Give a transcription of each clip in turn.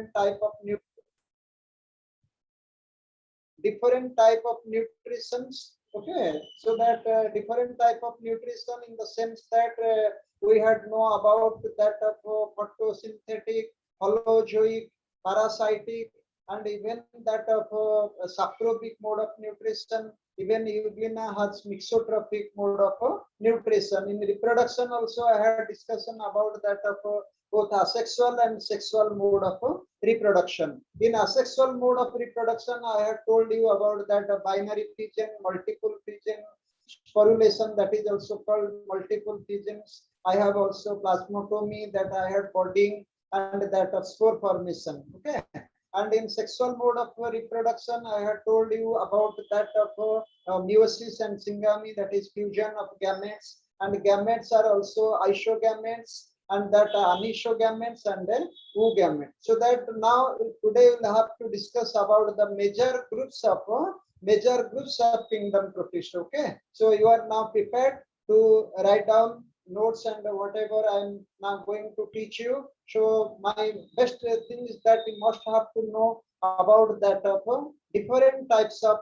type of different type of nutritions. Okay, so that different type of nutrition in the sense that we had know about that of photosynthetic, holozoic, parasitic, and even that of saprobic mode of nutrition. Even Euglena has mixotrophic mode of nutrition. In reproduction also I had discussion about that of both asexual and sexual mode of reproduction. In asexual mode of reproduction, I have told you about that binary pigeon, multiple pigeon, sporulation, that is also called multiple pigeons. I have also plasmotomy, that I have budding, and that of spore formation. Okay. And in sexual mode of reproduction, I have told you about that of meiosis and syngamy, that is fusion of gametes, and gametes are also isogametes, and that anisogametes and then oogametes. So that now today we'll have to discuss about the major groups of kingdom protista. Okay, so you are now prepared to write down notes and whatever I'm now going to teach you. So my best thing is that you must have to know about that of different types of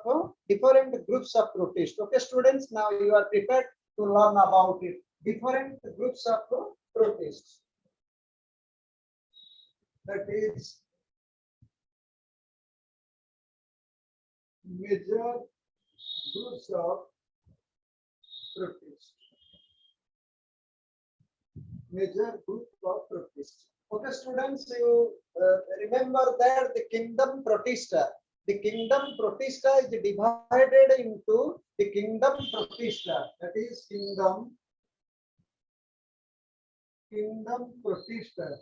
different groups of protista. Okay, students, now you are prepared to learn about it. Different groups of protists. That is major groups of protists. Major group of protists. Okay, students, you remember that the kingdom protista. The kingdom protista is divided into the kingdom protista. That is kingdom protista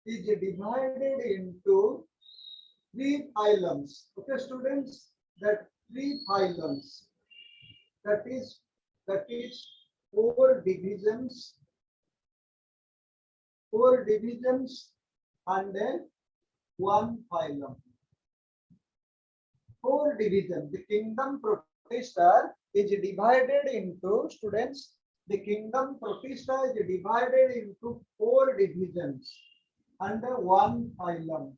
is divided into three phylums. Okay, students, that three phylums. That is four divisions and then one phylum. Four divisions. The kingdom protista is divided into, students, the kingdom protista is divided into four divisions under one phylum.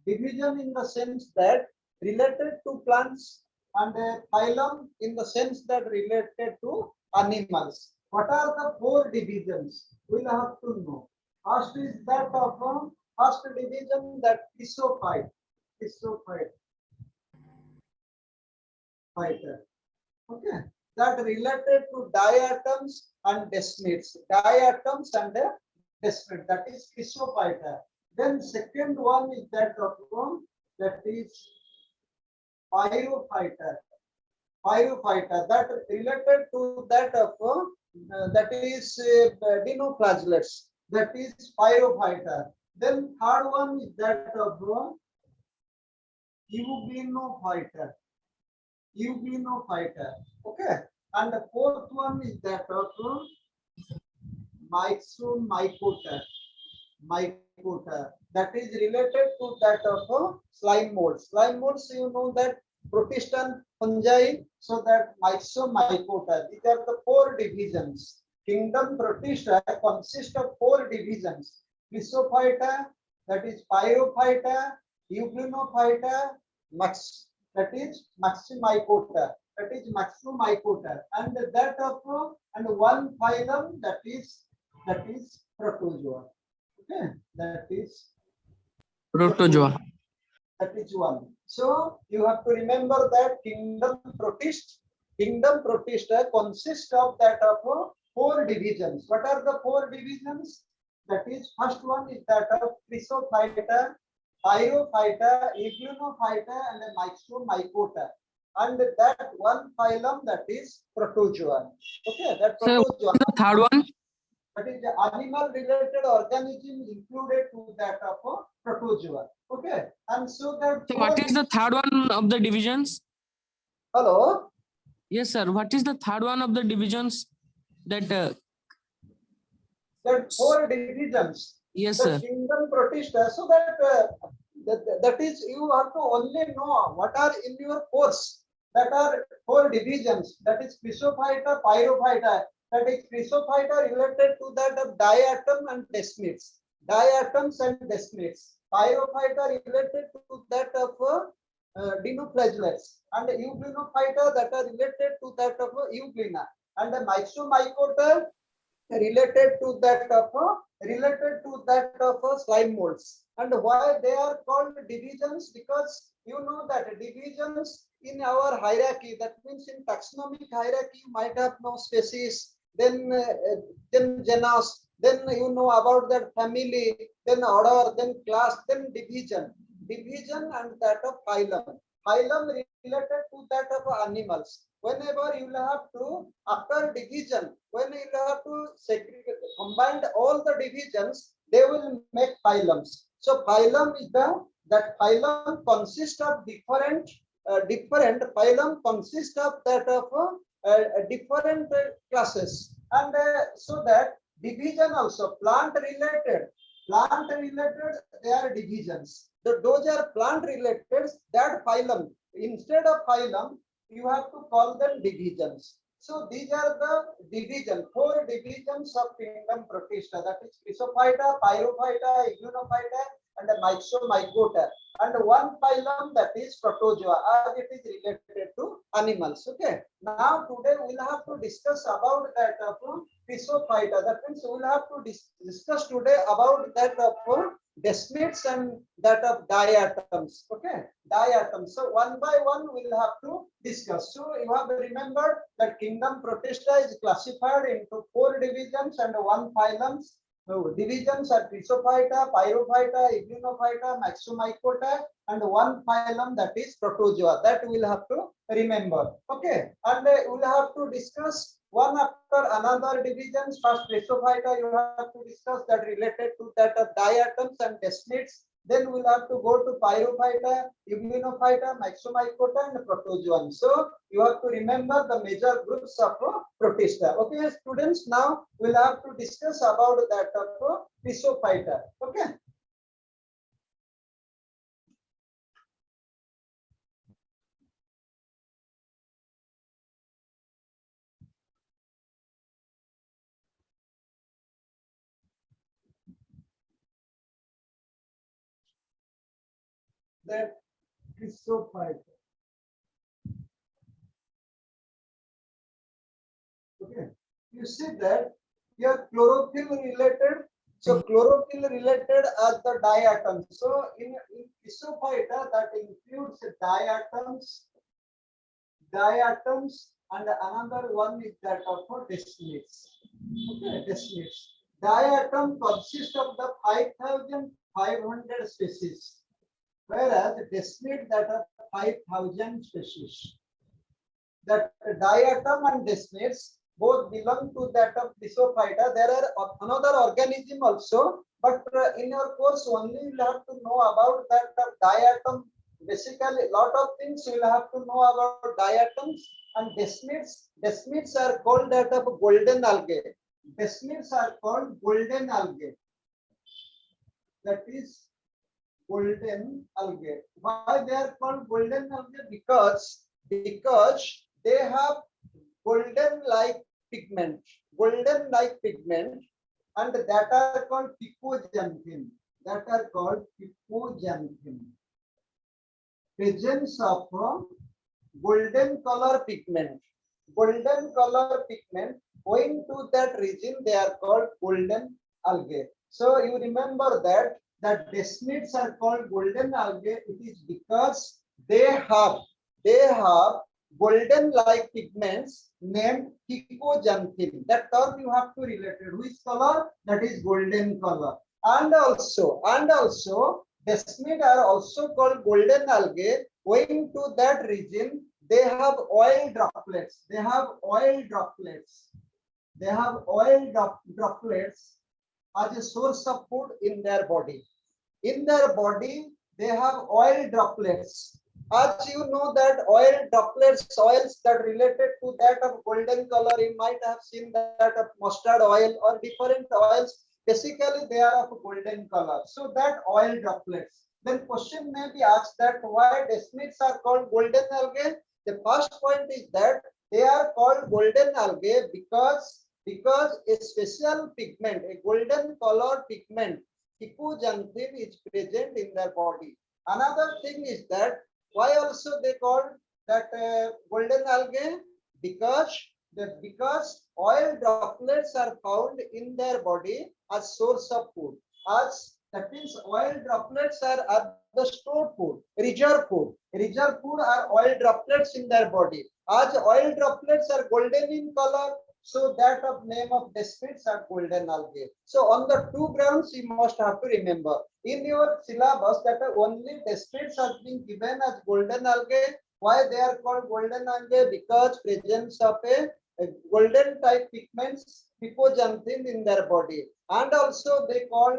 Division in the sense that related to plants, and a phylum in the sense that related to animals. What are the four divisions? We'll have to know. First is that of first division, that isophyte. Okay, that related to diatoms and desmids. Diatoms and desmids, that is isophyta. Then second one is that of that is pyrophyta. That related to that of that is dinoflagellates. That is pyrophyta. Then third one is that of euglenophita. Okay, and the fourth one is that of myxomycota. That is related to that of slime molds. Slime molds, you know that protistan fungi, so that myxomycota. These are the four divisions. Kingdom protista consists of four divisions: Chrysophyta, that is pyrophyta, euglenophita, that is maximycota, and that of and one phylum, that is protozoa. Okay, that is protozoa. That is one. So you have to remember that kingdom protista consists of that of four divisions. What are the four divisions? That is, first one is that of Chrysophyta, pyrophyta, euglenophita, and myxomycota. And that one phylum, that is protozoa. Okay, that protozoa. So the third one? That is the animal related organism included to that of protozoa. Okay, and so that. So what is the third one of the divisions? Hello. Yes, sir. What is the third one of the divisions? That four divisions. Yes, the sir. Kingdom protista. So that is, you have to only know what are in your course. That are four divisions. That is Chrysophyta, pyrophyta. That is Chrysophyta related to that of diatom and desmids. diatoms and desmids. Pyrophyta related to that of dinoflagellates, and euglenophyta that are related to that of euglena, and the myxomycota related to that of slime molds. And why they are called divisions? Because you know that divisions in our hierarchy, that means in taxonomic hierarchy, you might have no species, then genus, then you know about that family, then order, then class, then division and that of phylum. Phylum related to that of animals. Whenever you will have to, after division, when you will have to segregate, combine all the divisions, they will make phylums. So phylum is that phylum consists of different phylum consists of that of different classes, and so that division also plant related they are divisions. Those are plant related, that phylum, instead of phylum you have to call them divisions. So these are the division, 4 divisions of kingdom Protista, that is Chrysophyta, Pyrophyta, Euglenophyta, and the Myxomycota, and one phylum, that is Protozoa, as it is related to animals. Okay. Now today we'll have to discuss about that of Chrysophyta. That means we'll have to discuss today about that of desmids and that of diatoms. Okay, diatoms. So one by one we'll have to discuss. So you have remembered that kingdom Protista is classified into 4 divisions and 1 phylums. So divisions are Chrysophyta, Pyrophyta, Euglenophyta, Myxomycota, and 1 phylum, that is Protozoa. That we'll have to remember. Okay, and we'll have to discuss one after another divisions. First Chrysophyta you have to discuss, that related to that of diatoms and desmids. Then we'll have to go to Pyrophyta, Euglenophyta, Myxomycota, and Protozoan. So you have to remember the major groups of Protista. Okay, students, now we'll have to discuss about that of Chrysophyta. Okay. That Chrysophyta. Okay, you see that here chlorophyll related. So chlorophyll related as the diatoms. So in Chrysophyta, that includes diatoms, and another one is that of desmids. Okay, desmids. Diatom consists of the 5,500 species, whereas desmid that are 5,000 species. That diatom and desmids both belong to that of Chrysophyta. There are another organism also, but in your course only you will have to know about that diatom. Basically, lot of things you will have to know about diatoms and desmids. Desmids are called that of golden algae. Desmids are called golden algae. That is golden algae. Why they are called golden algae? Because they have golden like pigment, and that are called picoxanthin. Presence of golden color pigment. Going to that region, they are called golden algae. So you remember that desmids are called golden algae. It is because they have golden like pigments named picoxanthin. That term you have to relate it. Which color? That is golden color. And also desmid are also called golden algae. Going to that region, they have oil droplets. As a source of food in their body. They have oil droplets. As you know that oils that related to that of golden color, you might have seen that of mustard oil or different oils. Basically, they are of golden color. So that oil droplets. Then question may be asked that why desmids are called golden algae. The first point is that they are called golden algae because a special pigment, a golden color pigment picoxanthin is present in their body. Another thing is that why also they call that golden algae? Because oil droplets are found in their body as source of food. As that means oil droplets are the stored food, reserve food. Reserve food are oil droplets in their body. As oil droplets are golden in color, so that of name of desmids are golden algae. So on the two grounds you must have to remember. In your syllabus that only desmids are being given as golden algae. Why they are called golden algae? Because presence of a golden type pigments picoxanthin in their body. And also they call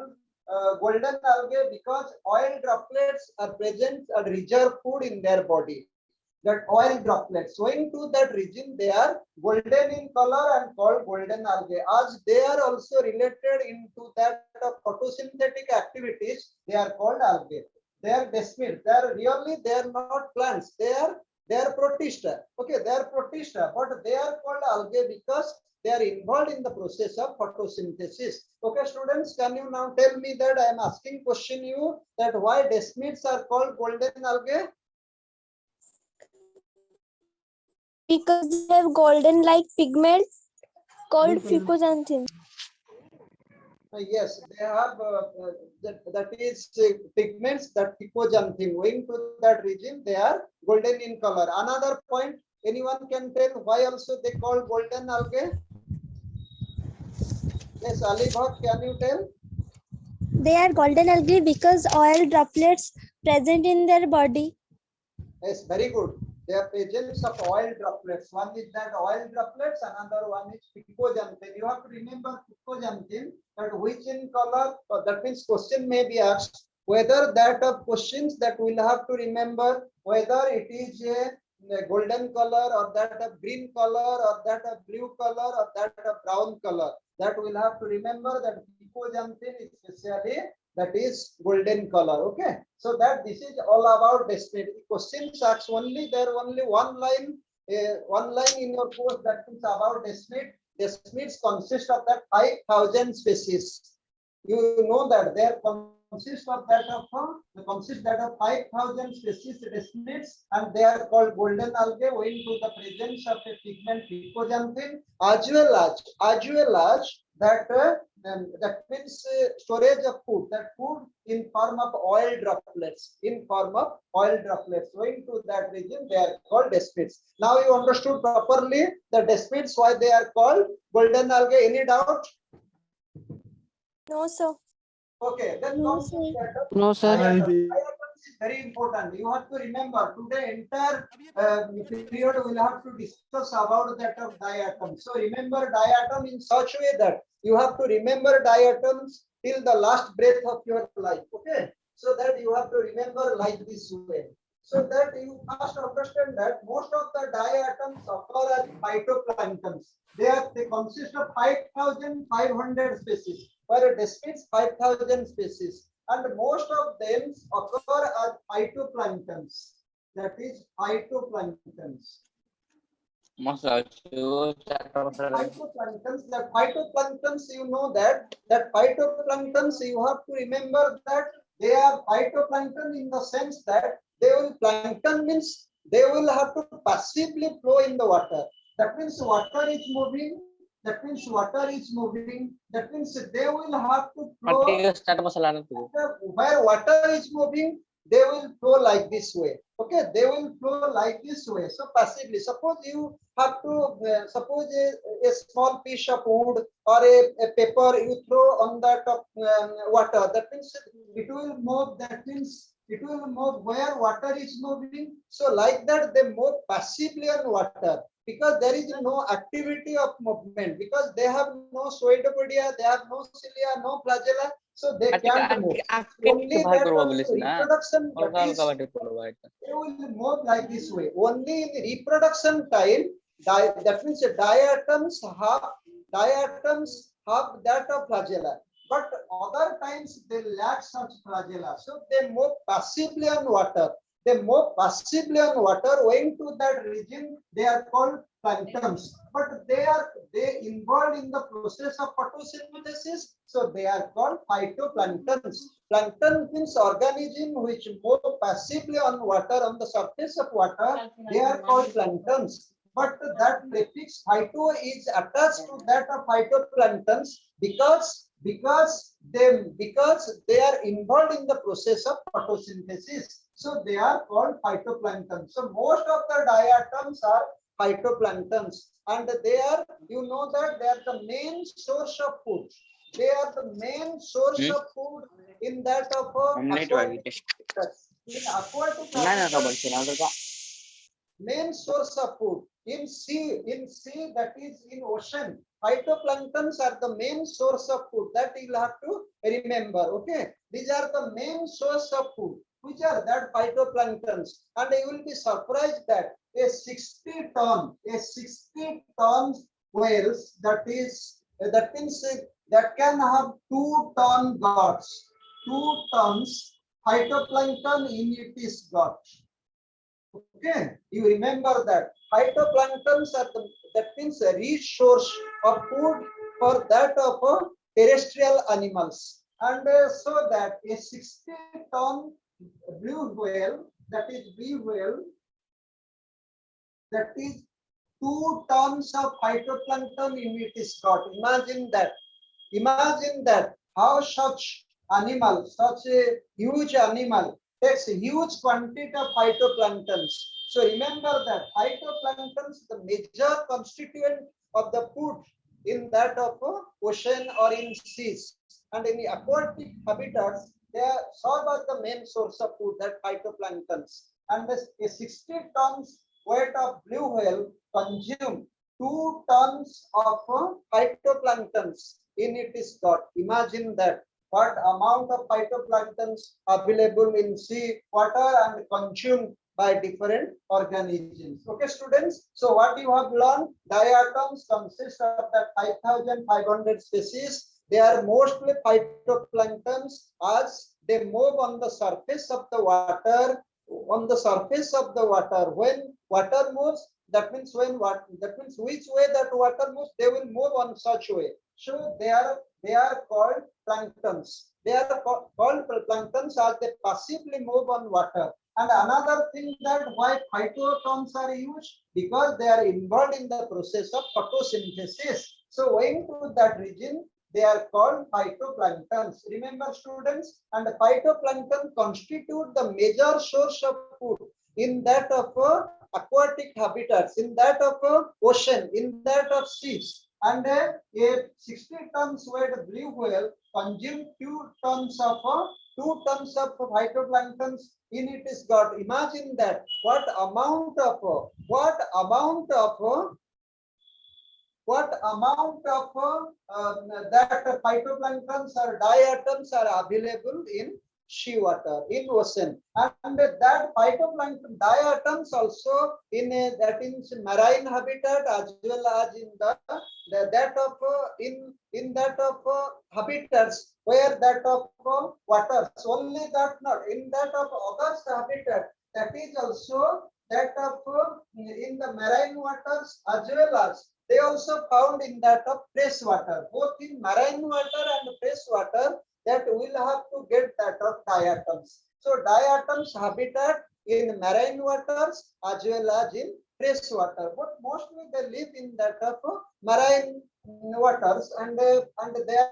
golden algae because oil droplets are present as reserve food in their body. That oil droplets going to that region, they are golden in color and called golden algae. As they are also related into that photosynthetic activities, they are called algae. They are desmids. They are not plants. They are protista. Okay, they are protista, but they are called algae because they are involved in the process of photosynthesis. Okay, students, can you now tell me that I am asking question you that why desmids are called golden algae? Because they have golden like pigment called picoxanthin. Yes, they have that is pigments that picoxanthin. Going to that region, they are golden in color. Another point, anyone can tell why also they call golden algae? Yes, Ali Bhatt, can you tell? They are golden algae because oil droplets present in their body. Yes, very good. They are presence of oil droplets. One is that oil droplets, another one is picoxanthin. You have to remember picoxanthin, that which in color, that means question may be asked whether that of questions that we'll have to remember whether it is a golden color or that of green color or that of blue color or that of brown color. That we'll have to remember that picoxanthin is especially that is golden color. Okay, so that this is all about desmid. Questions asks only there only one line in your course that is about desmid. Desmids consist of that 5,000 species. You know that there consist of that of 5,000 species desmids, and they are called golden algae owing to the presence of a pigment picoxanthin as well as that that means storage of food, that food in form of oil droplets, owing to that region they are called desmids. Now you understood properly the desmids, why they are called golden algae. Any doubt? No, sir. Okay, then No, comes sir. No, sir. diatoms is very important. You have to remember today entire period we'll have to discuss about that of diatoms. So remember diatom in such way that you have to remember diatoms till the last breath of your life. Okay, so that you have to remember like this way. So that you must understand that most of the diatoms occur as phytoplanktons. They consist of 5,500 species. Where desmids 5,000 species, and most of them occur as phytoplanktons. That is phytoplanktons. Phytoplanktons, you know that phytoplanktons, you have to remember that they are phytoplankton in the sense that they will plankton means they will have to passively flow in the water. That means water is moving. That means they will have to flow. Where water is moving, they will flow like this way. Okay, they will flow like this way. So passively, suppose you have to suppose a small piece of wood or a paper you throw on that water. That means it will move. That means it will move where water is moving. So like that, they move passively on water, because there is no activity of movement, because they have no pseudopodia, they have no cilia, no flagella, so they can't move. Only that reproduction, they will move like this way. Only in reproduction time, that means diatoms have that of flagella. But other times they lack such flagella, so they move passively on water. they move passively on water. Owing to that region, they are called planktons. But they involved in the process of photosynthesis, so they are called phytoplanktons. Plankton means organism which move passively on water, on the surface of water. They are called planktons. But that prefix phyto is attached to that of phytoplanktons because they are involved in the process of photosynthesis. So they are called phytoplankton. So most of the diatoms are phytoplanktons, and they are, you know that they are the main source of food. They are the main source of food in that of aquatic main source of food. In sea, that is in ocean, phytoplanktons are the main source of food. That you'll have to remember. Okay, these are the main source of food, which are that phytoplanktons. And you will be surprised that a 60 ton whales, that means that can have 2 ton guts. 2 tons phytoplankton in it is got. Okay, you remember that phytoplanktons are that means a rich source of food for that of terrestrial animals. And so that a 60 ton blue whale, that is blue whale, that is 2 tons of phytoplankton in it is got. Imagine that how such animal, such a huge animal takes a huge quantity of phytoplanktons. So remember that phytoplanktons, the major constituent of the food in that of ocean or in seas, and in the aquatic habitats, they serve as the main source of food, that phytoplanktons. And a 60 tons weight of blue whale consume 2 tons of phytoplanktons in it is got. Imagine that what amount of phytoplanktons available in sea water and consumed by different organisms. Okay, students. So what you have learned, diatoms consist of that 5,500 species. They are mostly phytoplanktons as they move on the surface of the water. On the surface of the water, when water moves, that means which way that water moves, they will move on such way. So they are called planktons. They are called planktons as they passively move on water. And another thing that why phytoplankton are used, because they are involved in the process of photosynthesis. So owing to that region, they are called phytoplanktons. Remember, students, and the phytoplankton constitute the major source of food in that of aquatic habitats, in that of ocean, in that of seas. And a 60 tons weight blue whale consume 2 tons of phytoplanktons in it is got. Imagine that what amount of that phytoplanktons or diatoms are available in sea water, in ocean, and that phytoplankton diatoms also in that is marine habitat as well as in that of habitats where that of water. Only that not in that of others habitat, that is also that of in the marine waters as well as they also found in that of fresh water, both in marine water and fresh water, that will have to get that of diatoms. So diatoms habitat in marine waters as well as in fresh water, but mostly they live in that of marine waters, and there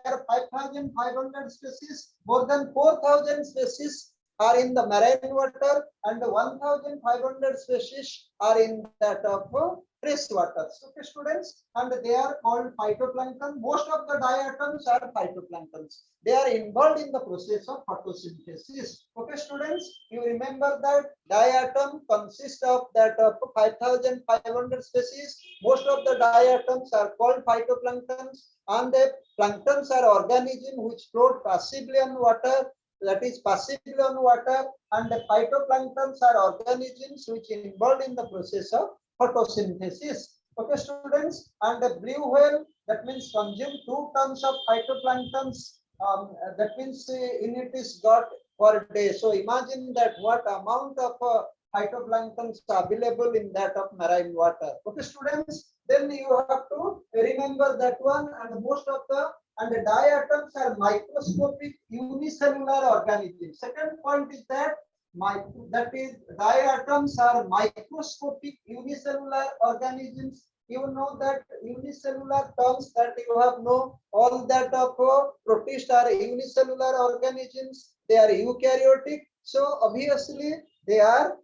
are 5,500 species. More than 4,000 species are in the marine water, and 1,500 species are in that of fresh water. Okay, students, and they are called phytoplankton. Most of the diatoms are phytoplanktons. They are involved in the process of photosynthesis. Okay, students, you remember that diatom consists of that 5,500 species. Most of the diatoms are called phytoplanktons, and the planktons are organisms which float passively on water. That is passively on water, and the phytoplanktons are organisms which are involved in the process of photosynthesis. Okay, students, and the blue whale, that means consume 2 tons of phytoplanktons. That means in it is got per day. So imagine that what amount of phytoplanktons are available in that of marine water. Okay, students, then you have to remember that one. And most of the diatoms are microscopic unicellular organisms. Second point is that that is diatoms are microscopic unicellular organisms. You know that unicellular terms that you have know all that of protists are unicellular organisms. They are eukaryotic. So obviously they are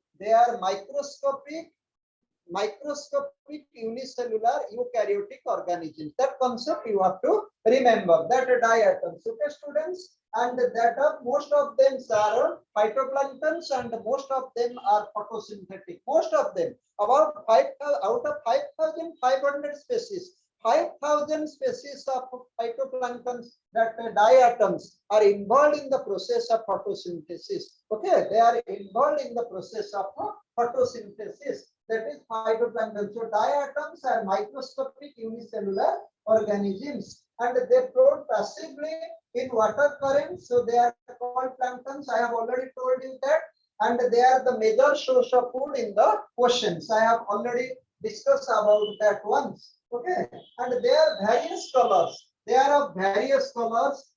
microscopic unicellular eukaryotic organisms. That concept you have to remember. That diatoms. Okay, students, and that of most of them are phytoplanktons, and most of them are photosynthetic. Most of them, about 5 out of 5,500 species. 5,000 species of phytoplanktons, that diatoms are involved in the process of photosynthesis. Okay, they are involved in the process of photosynthesis. That is phytoplankton. So diatoms are microscopic unicellular organisms, and they float passively in water currents. So they are called planktons. I have already told you that, and they are the major source of food in the oceans. I have already discussed about that once. Okay, and they are various colors. They are of various colors.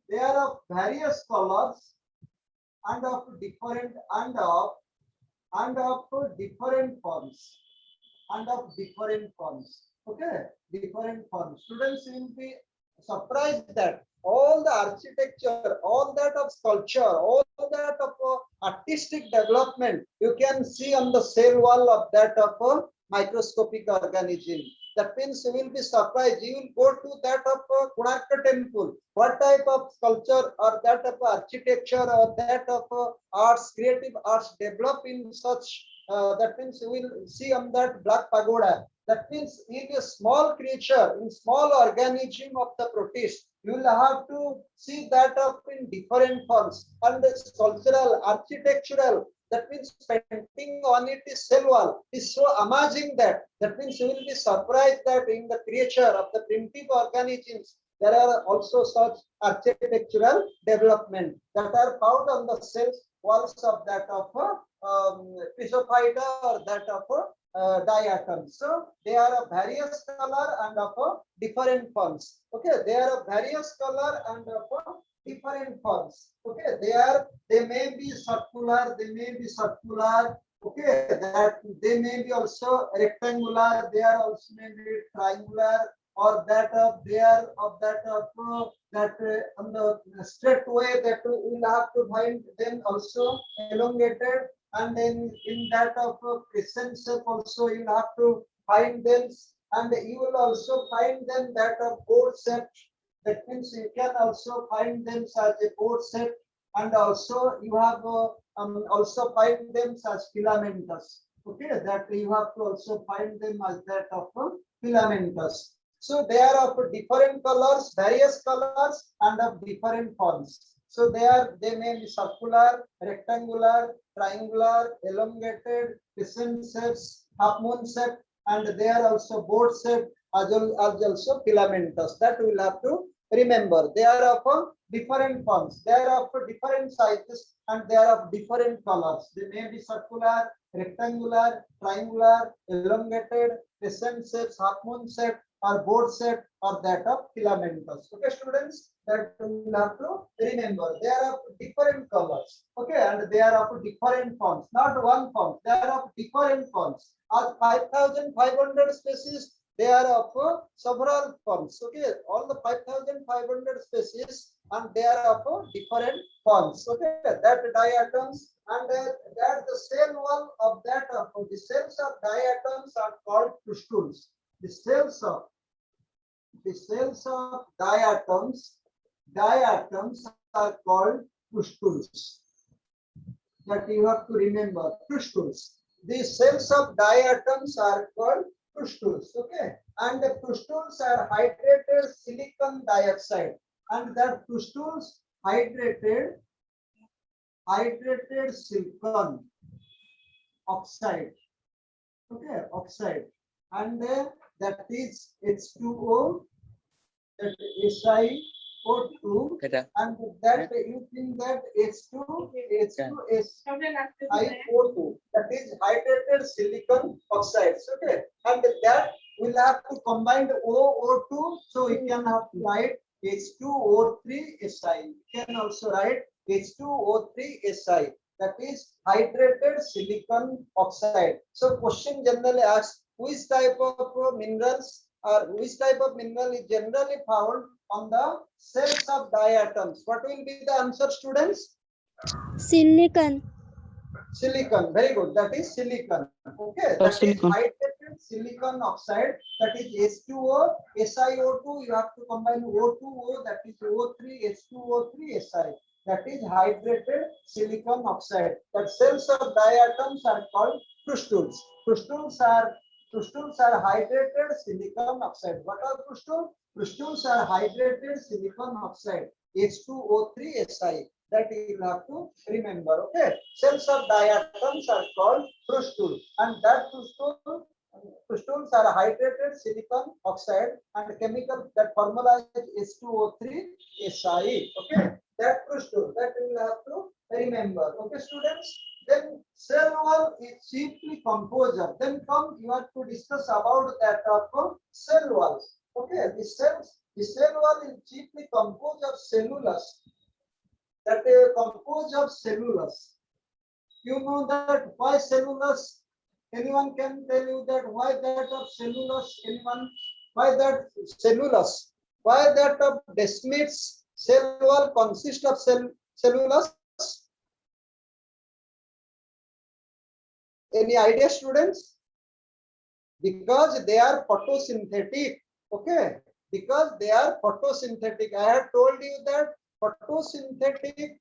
They are of various colors and of different different forms Okay, different forms. Students will be surprised that all the architecture, all that of sculpture, all that of artistic development you can see on the cell wall of that of a microscopic organism. That means you will be surprised. You will go to that of Konark temple. What type of sculpture or that of architecture or that of arts, creative arts develop in such. That means you will see on that black pagoda. That means in a small creature, in small organism of the protist, you will have to see that of in different forms. And the sculptural, architectural, that means painting on it is cell wall is so amazing that means you will be surprised that in the creature of the primitive organisms there are also such architectural development that are found on the cell walls of that of Pisophyta or that of diatoms. So they are of various color and of different forms. Okay, they are of various color and of different forms. Okay, they may be circular, okay, that they may be also rectangular, they are also may be triangular, or that of they are of that of that on the straight way that we will have to find them also elongated, and then in that of crescent shape also you will have to find them, and you will also find them that of board shape. That means you can also find them as a board shape, and also you have also find them as filamentous. Okay, that you have to also find them as that of filamentous. So they are of different colors, various colors, and of different forms. So they may be circular, rectangular, triangular, elongated, crescent shapes, half moon shape, and they are also board shape as also filamentous. That we will have to remember. They are of different forms. They are of different sizes, and they are of different colors. They may be circular, rectangular, triangular, elongated, crescent shapes, half moon shape, or board shape, or that of filamentous. Okay, students, that we will have to remember. They are of different colors. Okay, and they are of different forms. Not one form. They are of different forms. As 5,500 species, they are of several forms. Okay, all the 5,500 species, and they are of different forms. Okay, that diatoms, and that the cell wall of that of the cells of diatoms are called pustules. The cells of diatoms are called pustules. That you have to remember, pustules. The cells of diatoms are called pustules. Okay, and the pustules are hydrated silicon dioxide, and that pustules hydrated silicon oxide. Okay, oxide, and that is H2O, that is Si O2, and that you think that H2 is SiO2, that is hydrated silicon oxides. Okay, and that will have to combine the O2, so we can have to write H2O3Si. You can also write H2O3Si. That is hydrated silicon oxide. So question generally asks which type of minerals or which type of mineral is generally found on the cells of diatoms. What will be the answer, students? Silicon. Silicon. Very good. That is silicon. Okay. That is hydrated silicon oxide. That is H2O, SiO2. You have to combine O2O. That is O3, H2O3, Si. That is hydrated silicon oxide. That cells of diatoms are called crustules. Crustules are hydrated silicon oxide. What are crustules? Crustules are hydrated silicon oxide. H2O3 Si. That you will have to remember. Okay. Cells of diatoms are called crustule, and that crustules are hydrated silicon oxide, and chemical that formula is H2O3 Si. Okay. That crustule that you will have to remember. Okay, students. Then cell wall is chiefly composed of. Then come you have to discuss about that of cell walls. Okay, the cell wall is chiefly composed of cellulose. That composed of cellulose. You know that why cellulose? Anyone can tell you that why that of cellulose? Anyone? Why that cellulose? Why that of Descemet's cell wall consists of cellulose? Any idea, students? Because they are photosynthetic. Okay, because they are photosynthetic. I have told you that photosynthetic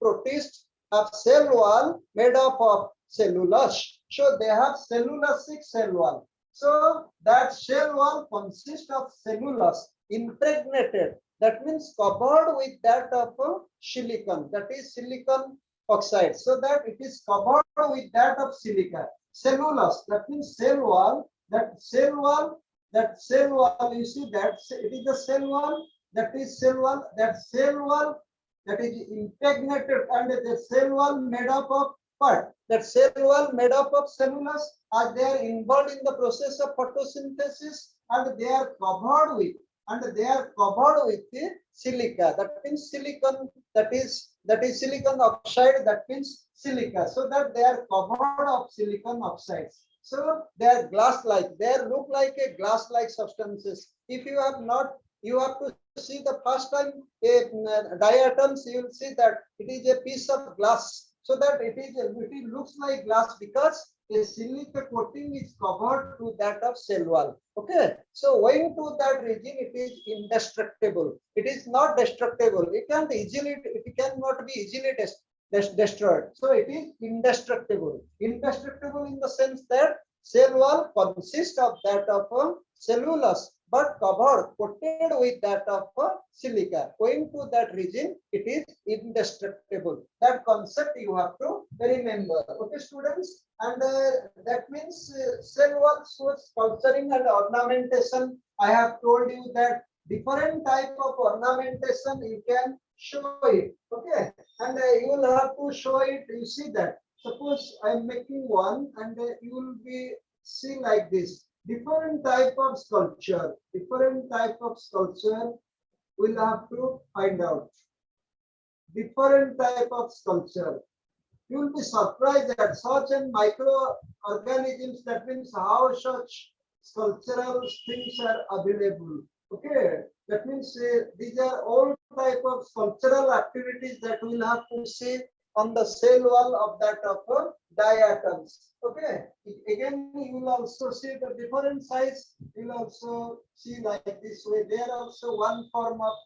protists have cell wall made up of cellulose. So they have cellulosic cell wall. So that cell wall consists of cellulose impregnated. That means covered with that of silicon. That is silicon oxide. So that it is covered with that of silica. Cellulose. That means cell wall. That cell wall. You see that it is the cell wall. That is cell wall. That is impregnated, and the cell wall made up of what? That cell wall made up of cellulose, as they are involved in the process of photosynthesis, and they are covered with the silica. That means silicon. That is silicon oxide. That means silica. So that they are covered of silicon oxides. So they are glass-like. They look like a glass-like substances. If you have not, you have to see the first time diatoms, you will see that it is a piece of glass. So that it looks like glass because a silica coating is covered to that of cell wall. Okay. So owing to that region, it is indestructible. It is not destructible. It cannot be easily destroyed. So it is indestructible. Indestructible in the sense that cell wall consists of that of cellulose, but coated with that of silica. Going to that region, it is indestructible. That concept you have to remember. Okay, students? And that means cell wall sculpturing and ornamentation. I have told you that different type of ornamentation you can show it. Okay, and you will have to show it. You see that. Suppose I am making one, and you will be see like this. Different type of sculpture we'll have to find out. Different type of sculpture. You will be surprised at such and microorganisms. That means how such sculptural things are available. Okay, that means these are all type of sculptural activities that we'll have to see on the cell wall of that of diatoms. Okay, again you will also see the different size. You will also see like this way. There also one form of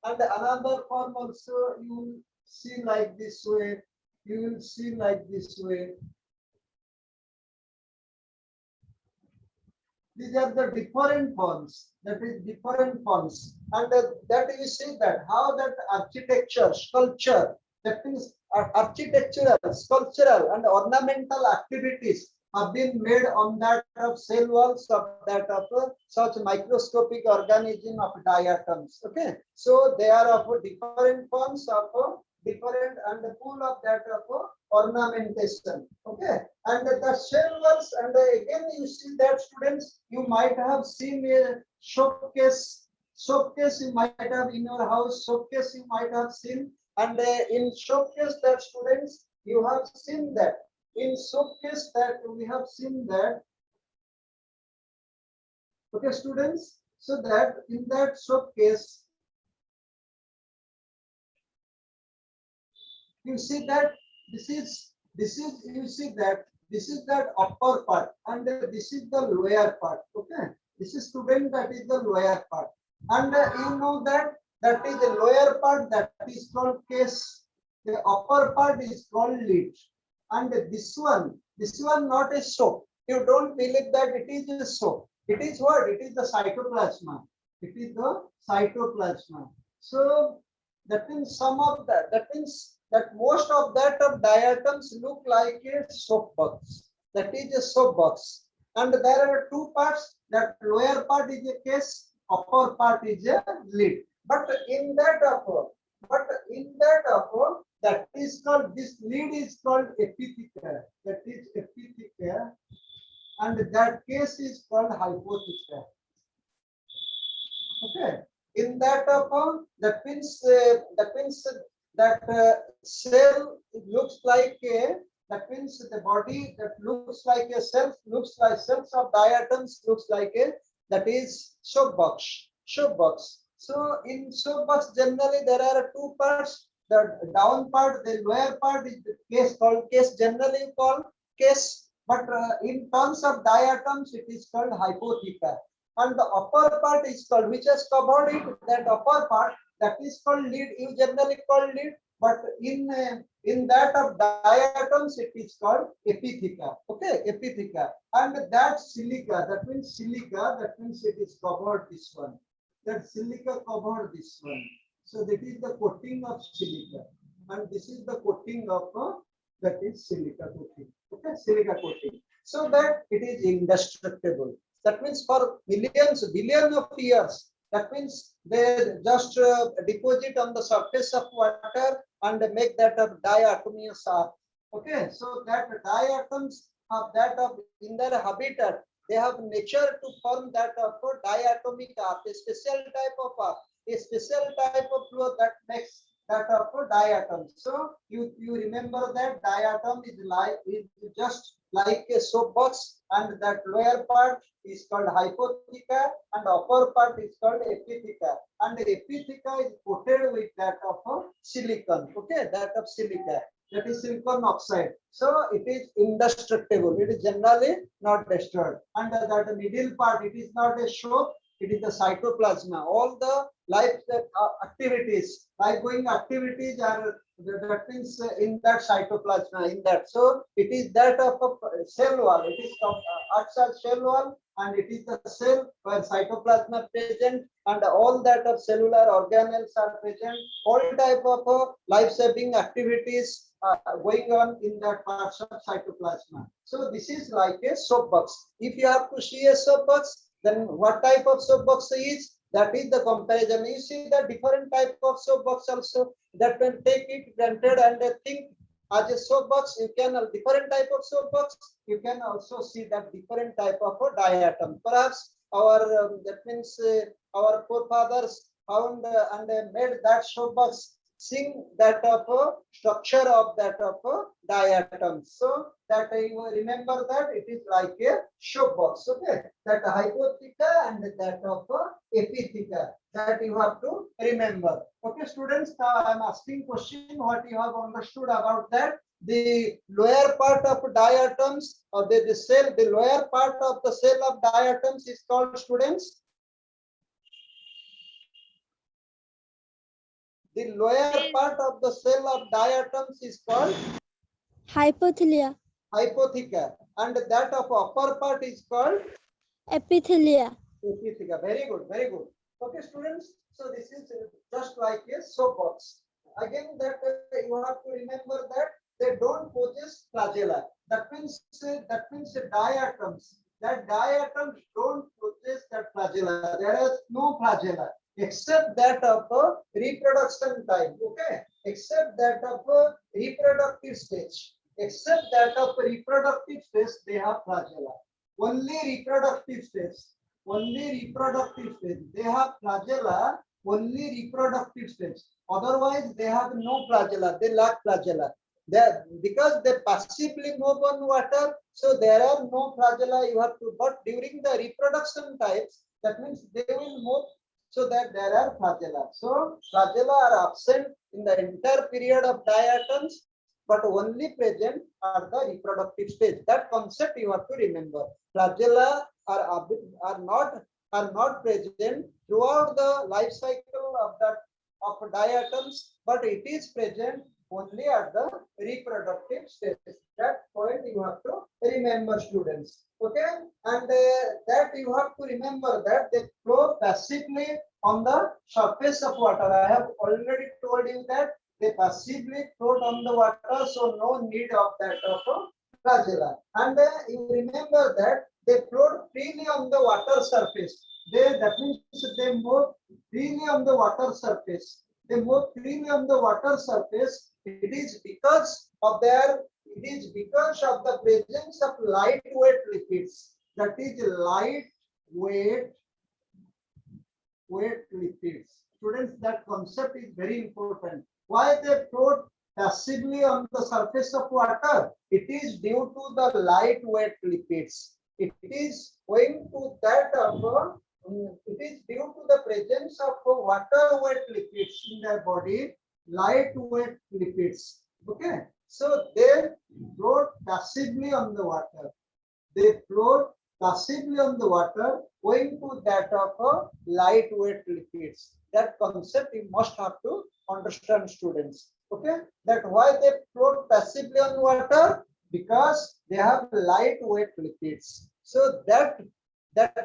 and another form also you will see like this way. These are the different forms. That is different forms, and that you see that how that architecture, sculpture, that means architectural, sculptural, and ornamental activities, have been made on that of cell walls of that of such microscopic organism of diatoms. Okay, so they are of different forms of different and the pool of that of ornamentation. Okay, and the shell walls, and again you see that students, you might have seen a showcase. Showcase you might have in your house. Showcase you might have seen, and in showcase that students you have seen that. In showcase that we have seen that. Okay, students. So that in that showcase, you see that this is you see that this is that upper part, and this is the lower part. Okay, this is student, that is the lower part, and you know that that is the lower part, that is called case. The upper part is called lid, and this one not a soap. You don't believe that it is a soap. It is what? It is the cytoplasma. It is the cytoplasma. So that means some of that. That means that most of that of diatoms look like a soap box. That is a soap box. And there are two parts. That lower part is a case, upper part is a lid. But in that upper, that is called, this lid is called epithecia. That is epithecia, and that case is called hypothecia. Okay. In that that means that cell looks like a, that means the body that looks like a cell, looks like cells of diatoms, looks like a, that is soap box. Soap box. So in soap box generally there are two parts. The down part, the lower part is the case, called case, generally called case, but in terms of diatoms it is called hypotheca. And the upper part is called, which has covered it, that upper part, that is called lid. You generally call lid, but in that of diatoms it is called epitheca. Okay, epitheca. And that silica, that means silica, that means it is covered this one. That silica covered this one. So that is the coating of silica, and this is the coating of that is silica coating. Okay, silica coating. So that it is indestructible. That means for millions, billions of years. That means they just deposit on the surface of water and make that of diatomeous earth. Okay, so that diatoms have that of in their habitat. They have nature to form that of diatomic earth, a special type of earth, a special type of fluid that makes that of diatom. So you remember that diatom is just like a soap box, and that lower part is called hypotheca and upper part is called epitheca, and epitheca is coated with that of silicon. Okay, that of silica, that is silicon oxide. So it is indestructible. It is generally not destroyed. And that middle part, it is not a soap. It is the cytoplasma. All the life activities, life going activities are, that means in that cytoplasma, in that. So it is that of a cell wall. It is outside cell wall, and it is the cell where cytoplasma present, and all that of cellular organelles are present. All type of life-saving activities going on in that parts of cytoplasma. So this is like a soap box. If you have to see a soap box, then what type of soap box is? That is the comparison. You see the different type of soap box also, that when take it granted and think as a soap box, you can different type of soap box. You can also see that different type of diatom. Perhaps our that means our forefathers found and made that soap box seeing that of structure of that of diatom. So that you remember that it is like a soap box. Okay, that hypotheca and that of epitheca, that you have to remember. Okay, students, now I am asking question what you have understood about that. The lower part of diatoms, or the cell, the lower part of the cell of diatoms is called, students, the lower part of the cell of diatoms is called Hypothelia. Hypotheca, and that of upper part is called Epithelia. epitheca. Very good, very good. Okay, students. So this is just like a soap box. Again, that you have to remember that they don't possess flagella. That means diatoms. That diatoms don't possess that flagella. There is no flagella except that of a reproduction time. Okay, except that of a reproductive stage. Except that of reproductive stage, they have flagella. Only reproductive stage. Only reproductive stage. They have flagella. Only reproductive stage. Otherwise, they have no flagella. They lack flagella. Because they passively move on water, so there are no flagella. You have to. But during the reproduction types, that means they will move so that there are flagella. So flagella are absent in the entire period of diatoms, but only present at the reproductive stage. That concept you have to remember. Flagella are not present throughout the life cycle of diatoms, but it is present only at the reproductive stage. That point you have to remember, students. Okay, and that you have to remember that they flow passively on the surface of water. I have already told you that they passively float on the water, so no need of that of flagella. And you remember that they float freely on the water surface. That means they move freely on the water surface. They move freely on the water surface. It is because of the presence of lightweight lipids. That is lightweight lipids. Students, that concept is very important. Why they float passively on the surface of water? It is due to the lightweight lipids. It is owing to that of it is due to the presence of water weight lipids in their body, lightweight lipids. Okay, so they float passively on the water. They float passively on the water owing to that of lightweight lipids. That concept you must have to understand, students. Okay, that why they float passively on water? Because they have lightweight lipids. So that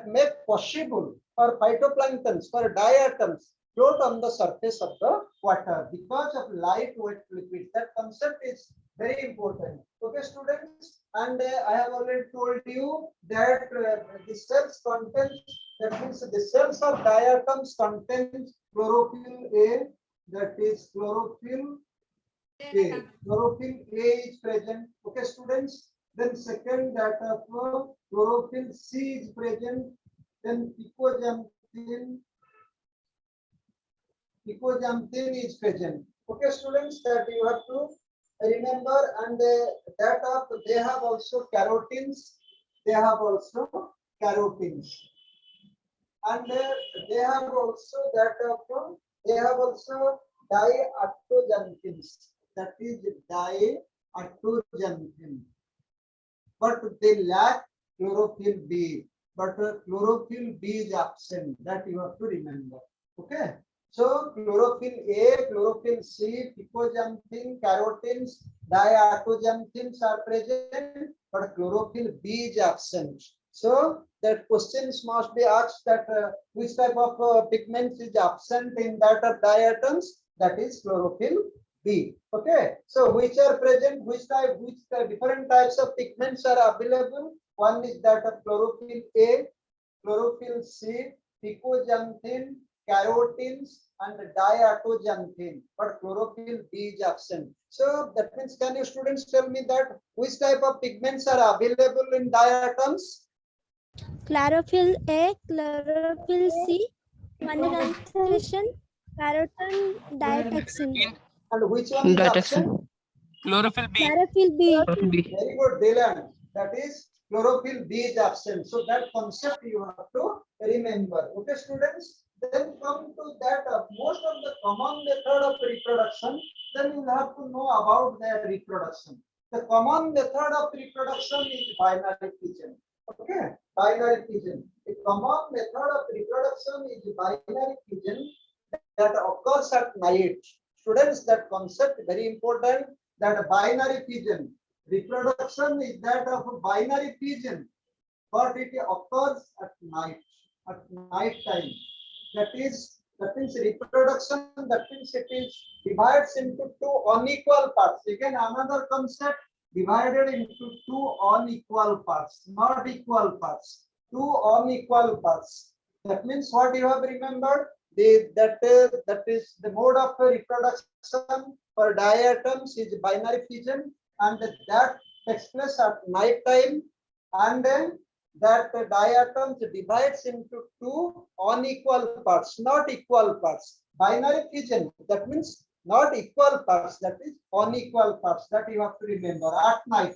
make possible for phytoplanktons, for diatoms float on the surface of the water because of lightweight lipids. That concept is very important. Okay, students, and I have already told you that the cells contains, that means the cells of diatoms contains chlorophyll A, that is chlorophyll A. Chlorophyll A is present. Okay, students. Then second, that of chlorophyll C is present. Then picoxanthin is present. Okay, students, that you have to remember. And that of they have also carotenes. They have also carotenes. And they have also that of they have also diatoxanthins. That is diatoxanthin. But they lack chlorophyll B. But chlorophyll B is absent. That you have to remember. Okay. So chlorophyll A, chlorophyll C, picoxanthin, carotenes, diatoxanthins are present, but chlorophyll B is absent. So that questions must be asked that which type of pigments is absent in that of diatoms? That is chlorophyll B. Okay. So which are present? Which different types of pigments are available? One is that of chlorophyll A, chlorophyll C, picoxanthin, carotenes, and diatoxanthin. But chlorophyll B is absent. So that means, can you students tell me that which type of pigments are available in diatoms? Chlorophyll A, chlorophyll C, concentration, carotene, diatoxin. And which one is absent? Chlorophyll B. Chlorophyll B. Very good, Dylan. That is chlorophyll B is absent. So that concept you have to remember. Okay, students. Then come to that most of the common method of reproduction. Then you have to know about their reproduction. The common method of reproduction is binary fission. Okay, binary fission. The common method of reproduction is binary fission that occurs at night. Students, that concept very important. That binary fission. Reproduction is that of a binary fission, but it occurs at night time. That is That means reproduction, that means it is divides into two unequal parts. Again, another concept, divided into two unequal parts, not equal parts, two unequal parts. That means what you have remembered, that is the mode of reproduction for diatoms is binary fission, and that takes place at night time, and then that the diatoms divides into two unequal parts, not equal parts. Binary fission, that means not equal parts, that is unequal parts, that you have to remember at night.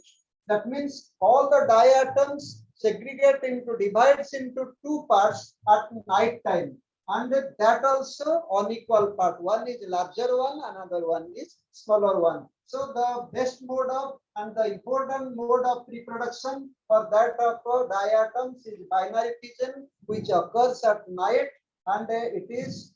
That means all the diatoms segregate into, divides into two parts at night time, and that also unequal part. One is larger one, another one is smaller one. So the best mode of and the important mode of reproduction for that of diatoms is binary fission, which occurs at night, and it is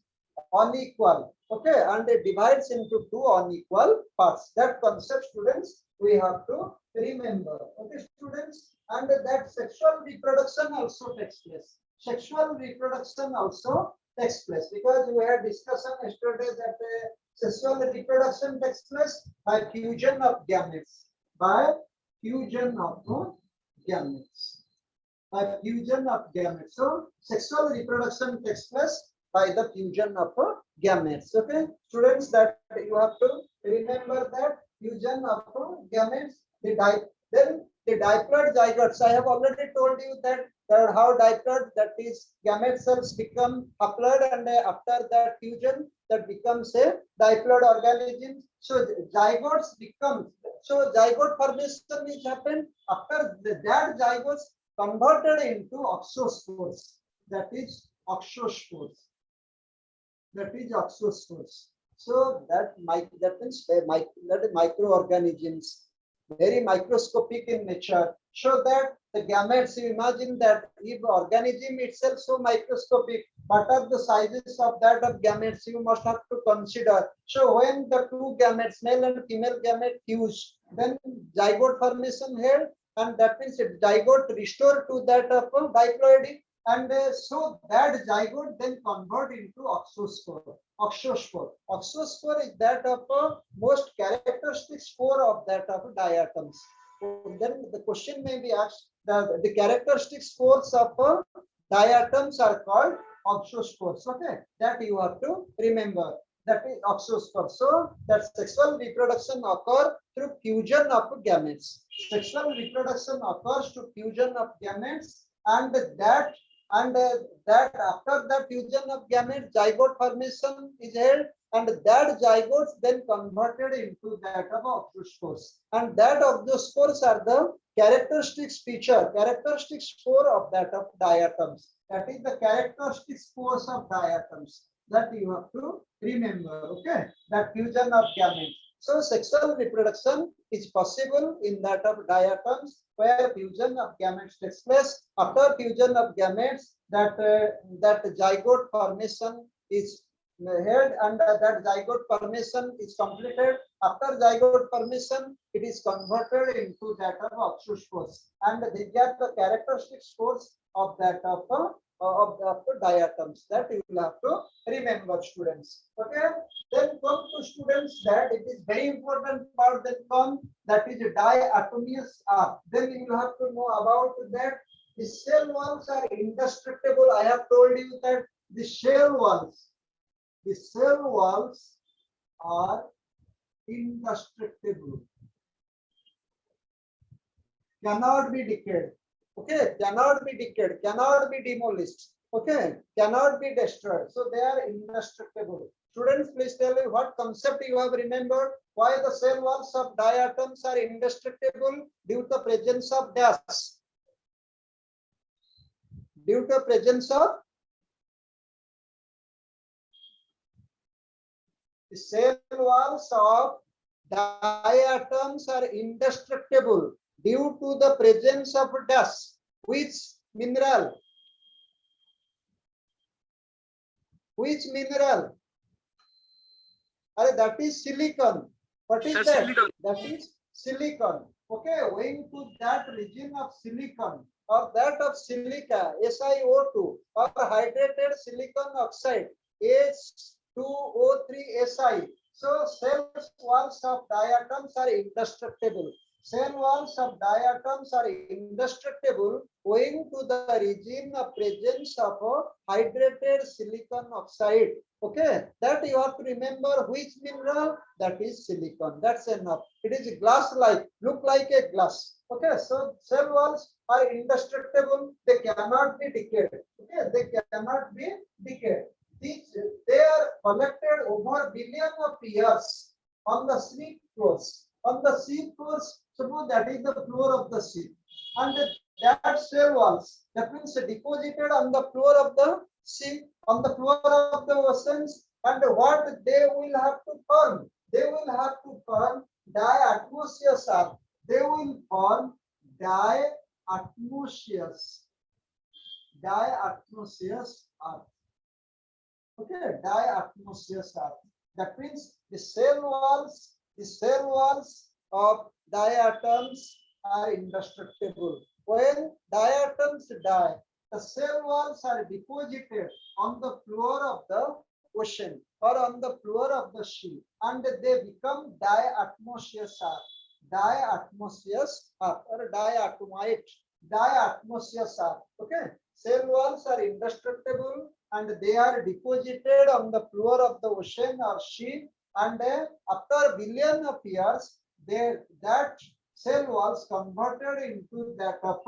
unequal. Okay, and it divides into two unequal parts. That concept, students, we have to remember. Okay, students, and that sexual reproduction also takes place. Sexual reproduction also takes place, because we had discussion yesterday that sexual reproduction takes place by fusion of gametes. By fusion of gametes. By fusion of gametes. So sexual reproduction takes place by the fusion of gametes. Okay, students, that you have to remember that fusion of gametes. Then the diploid zygotes. I have already told you that how diploid, that is gamete cells become haploid, and after that fusion that becomes a diploid organism. So zygotes become, so zygote formation is happened after that zygotes converted into oxospores. That is oxospores. That is oxospores. So that means microorganisms, very microscopic in nature, so that the gametes, you imagine that if organism itself so microscopic, what are the sizes of that of gametes you must have to consider. So when the two gametes, male and female gamete, fuse, then zygote formation held, and that means zygote restored to that of diploid, and so that zygote then convert into oxospore. Oxospore is that of most characteristic spore of that of diatoms. So then the question may be asked, the characteristic spores of diatoms are called oxospores. Okay, that you have to remember. That is oxospore. So that sexual reproduction occurs through fusion of gametes. Sexual reproduction occurs to fusion of gametes, and that after the fusion of gametes, zygote formation is held, and that zygotes then converted into that of oxospores, and that oxospores are the characteristic spore of that of diatoms. That is the characteristic spores of diatoms, that you have to remember. Okay, that fusion of gametes. So sexual reproduction is possible in that of diatoms, where fusion of gametes takes place. After fusion of gametes, that zygote formation is held, and that zygote formation is completed. After zygote formation, it is converted into that of oxospores, and these are the characteristic spores of that of the diatoms, that you will have to remember, students. Okay, then come to students, that it is very important part that come, that is diatomeous arc. Then you will have to know about that. The cell walls are indestructible. I have told you that the cell walls are indestructible, cannot be decayed. Okay, cannot be decayed, cannot be demolished. Okay, cannot be destroyed. So they are indestructible. Students, please tell me what concept you have remembered. Why the cell walls of diatoms are indestructible? Due to the presence of gas. Due to presence of the cell walls of diatoms are indestructible due to the presence of dust. Which mineral? Which mineral? That is silicon. What is that? Silicon. That is silicon. Okay, owing to that region of silicon, or that of silica, SiO2, or hydrated silicon oxide, H2O3Si. So cell walls of diatoms are indestructible. Cell walls of diatoms are indestructible owing to the regime of presence of hydrated silicon oxide. Okay, that you have to remember which mineral, that is silicon. That's enough. It is glass-like, look like a glass. Okay, so cell walls are indestructible. They cannot be decayed. Okay, they cannot be decayed. They are collected over billion of years on the sea floors. On the sea floors, suppose that is the floor of the sea, and that cell walls, that means deposited on the floor of the sea, on the floor of the oceans, and what they will have to form? They will have to form diatomaceous earth. They will form diatomaceous earth. Okay, diatomaceous earth. That means the cell walls of diatoms are indestructible. When diatoms die, the cell walls are deposited on the floor of the ocean or on the floor of the sea, and they become diatomaceous earth. Diatomaceous earth or diatomaceous earth. Okay, cell walls are indestructible and they are deposited on the floor of the ocean or sea, and after billion of years, that cell walls converted into that of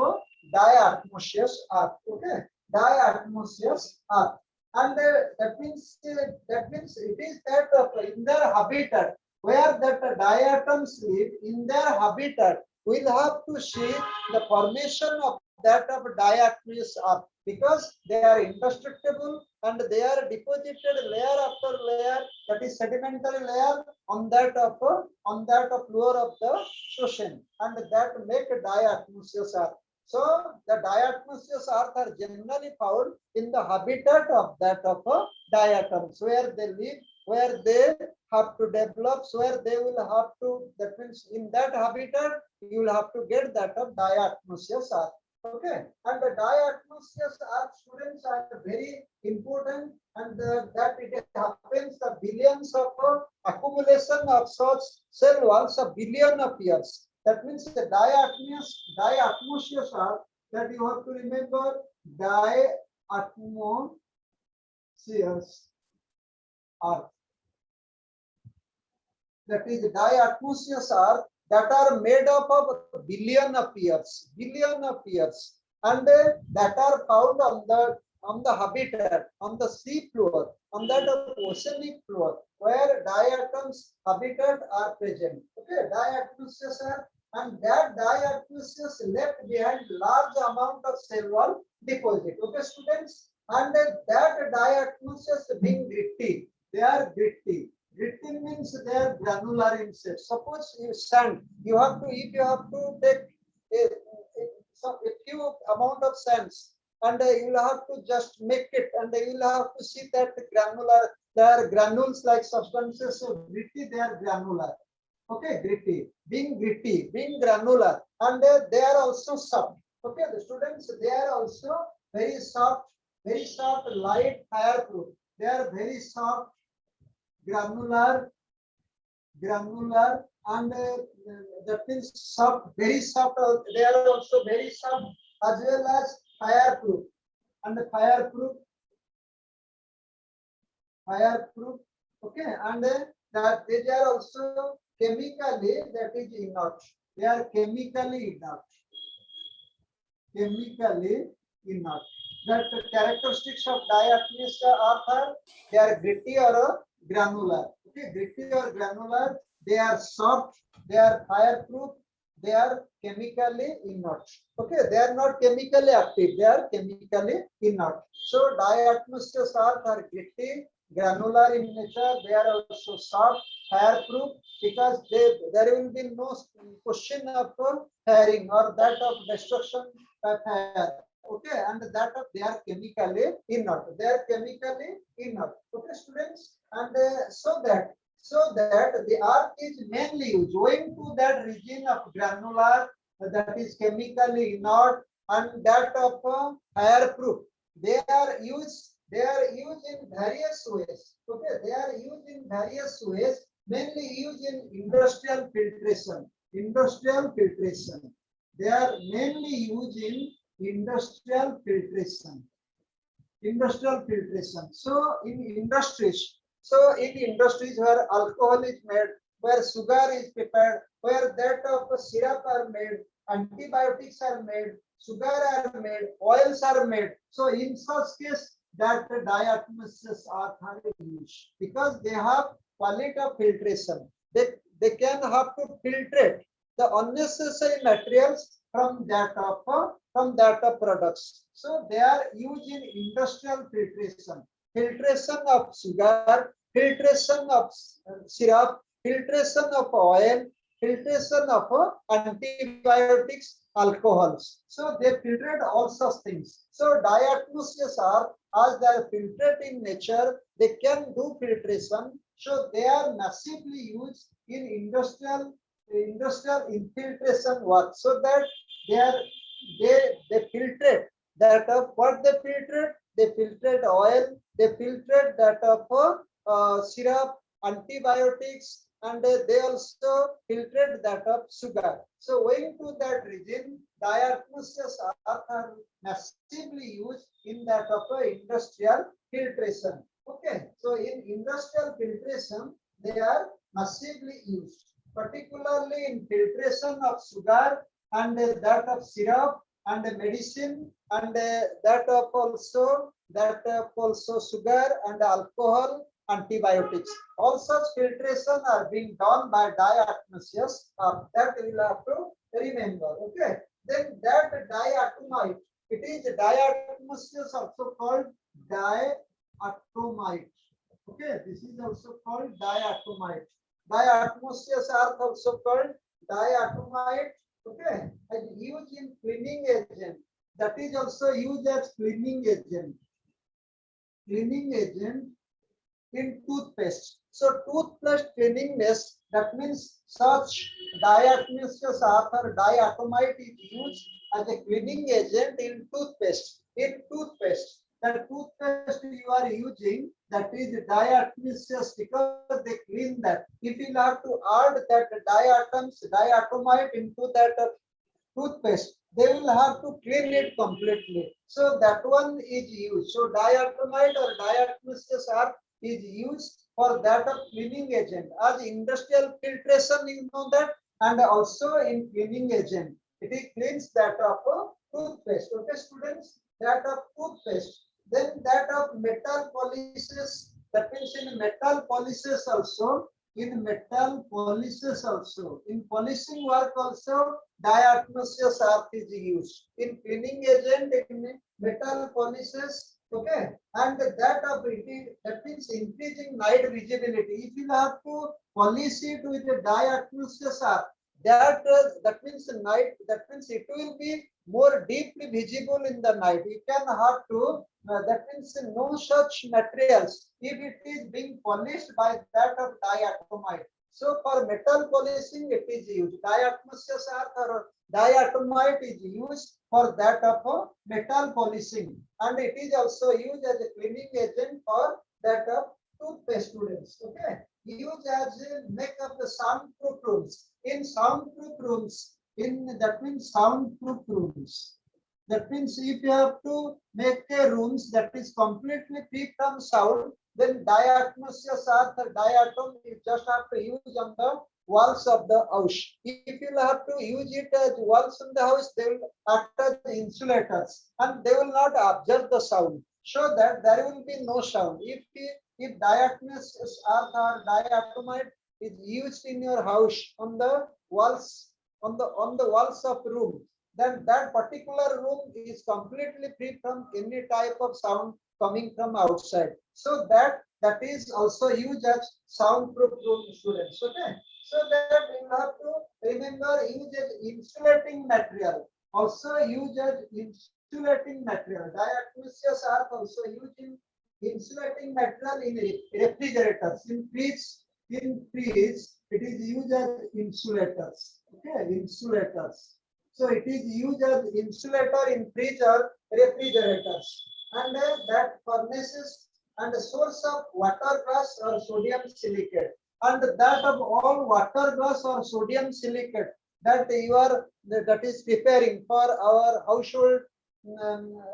diatomaceous earth. Okay, diatomaceous earth, and that means it is that of in their habitat where that diatoms live. In their habitat, we'll have to see the formation of that of diatomaceous earth, because they are indestructible and they are deposited layer after layer, that is sedimentary layer on that of floor of the ocean, and that make a diatomaceous earth. So the diatomaceous earth are generally found in the habitat of that of diatoms, where they live, where they have to develop, where they will have to, that means in that habitat you will have to get that of diatomaceous earth. Okay, and the diatomaceous earth, students, are very important, and that it happens the billions of accumulation of such cell walls a billion of years. That means the diatomaceous earth, that you have to remember, diatomaceous earth. That is diatomaceous earth that are made up of billion of years, and that are found on the habitat, on the sea floor, on that of oceanic floor, where diatoms habitat are present. Okay, diatomaceous earth, and that diatomaceous left behind large amount of cell wall deposit. Okay, students, and that diatomaceous being gritty, they are gritty. Gritty means they are granular in shape. Suppose you sand, if you have to take a few amount of sands, and you will have to just make it, and you will have to see that granular, they are granules like substances. So gritty, they are granular. Okay, gritty, being granular, and they are also soft. Okay, the students, they are also very soft, light, fireproof. They are very soft, granular, and that means soft, very soft. They are also very soft, as well as fireproof, and fireproof. Okay, and that they are also chemically, that is inert. They are chemically inert. That the characteristics of diatomaceous earth are, they are gritty or granular. Okay, gritty or granular, they are soft, they are fireproof, they are chemically inert. Okay, they are not chemically active, they are chemically inert. So diatomaceous earth are gritty, granular in nature, they are also soft, fireproof, because there will be no question of firing or that of destruction by fire. Okay, and that of they are chemically inert. Okay, students, and so that the earth is mainly used owing to that region of granular, that is chemically inert, and that of fireproof. They are used They are used in various ways. Okay, they are used in various ways, mainly used in industrial filtration. Industrial filtration. They are mainly used in industrial filtration. Industrial filtration. So in industries, where alcohol is made, where sugar is prepared, where that of syrup are made, antibiotics are made, sugar are made, oils are made. So in such case, that diatomaceous earth are used because they have quality of filtration. They can have to filtrate the unnecessary materials from that of products. So they are used in industrial filtration, filtration of sugar, filtration of syrup, filtration of oil, filtration of antibiotics, alcohols. So they filtrate all such things. So diatomaceous earth, as they are filtered in nature, they can do filtration. So they are massively used in industrial infiltration work, so that they filtrate that of what they filtrate. They filtrate oil, they filtrate that of syrup, antibiotics, and they also filtrate that of sugar. So owing to that reason, diatomaceous earth are massively used in that of industrial filtration. Okay, so in industrial filtration, they are massively used, particularly in filtration of sugar and that of syrup and medicine, and that of also sugar and alcohol, antibiotics. All such filtration are being done by diatomaceous earth. That we will have to remember. Okay. Then that diatomite, it is diatomaceous, also called diatomite. Okay, this is also called diatomite. Diatomaceous earth also called diatomite. Okay, and used in cleaning agent. That is also used as cleaning agent. Cleaning agent in toothpaste. So toothpaste cleanliness, that means such diatomaceous earth or diatomite is used as a cleaning agent in toothpaste. In toothpaste, the toothpaste you are using, that is diatomaceous, because they clean that. If you have to add that diatomite into that toothpaste, they will have to clean it completely. So that one is used. So diatomite or diatomaceous earth is used for that of cleaning agent. As industrial filtration, you know that, and also in cleaning agent, it cleans that of toothpaste. Okay, students, that of toothpaste. Then that of metal polishes. That means in metal polishes also. In metal polishes also. In polishing work also, diatomaceous earth is used. In cleaning agent, in metal polishes. Okay, and that of it, that means increasing night visibility. If you have to polish it with a diatomaceous earth, that means night. That means it will be more deeply visible in the night. You can have to. That means no such materials if it is being polished by that of diatomite. So for metal polishing, it is used. Diatomaceous earth or diatomite is used for that of metal polishing, and it is also used as a cleaning agent for that of toothpaste, students. Okay, used as a make of the soundproof rooms. In soundproof rooms, that means soundproof rooms. That means if you have to make a rooms that is completely free from sound, then diatomaceous earth or diatom, you just have to use on the walls of the house. If you have to use it as walls in the house, they will act as insulators and they will not absorb the sound, so that there will be no sound. If diatomaceous earth or diatomite is used in your house on the walls, on the walls of room, then that particular room is completely free from any type of sound coming from outside. So that is also used as soundproof room, students. Okay, so that you have to remember, use as insulating material. Also used as insulating material. Diatomaceous earth also used in insulating material in refrigerators. In fridge, it is used as insulators. Okay, insulators. So it is used as insulator in fridge or refrigerators. and that furnaces and the source of water glass or sodium silicate, and that of all water glass or sodium silicate that you are that is preparing for our household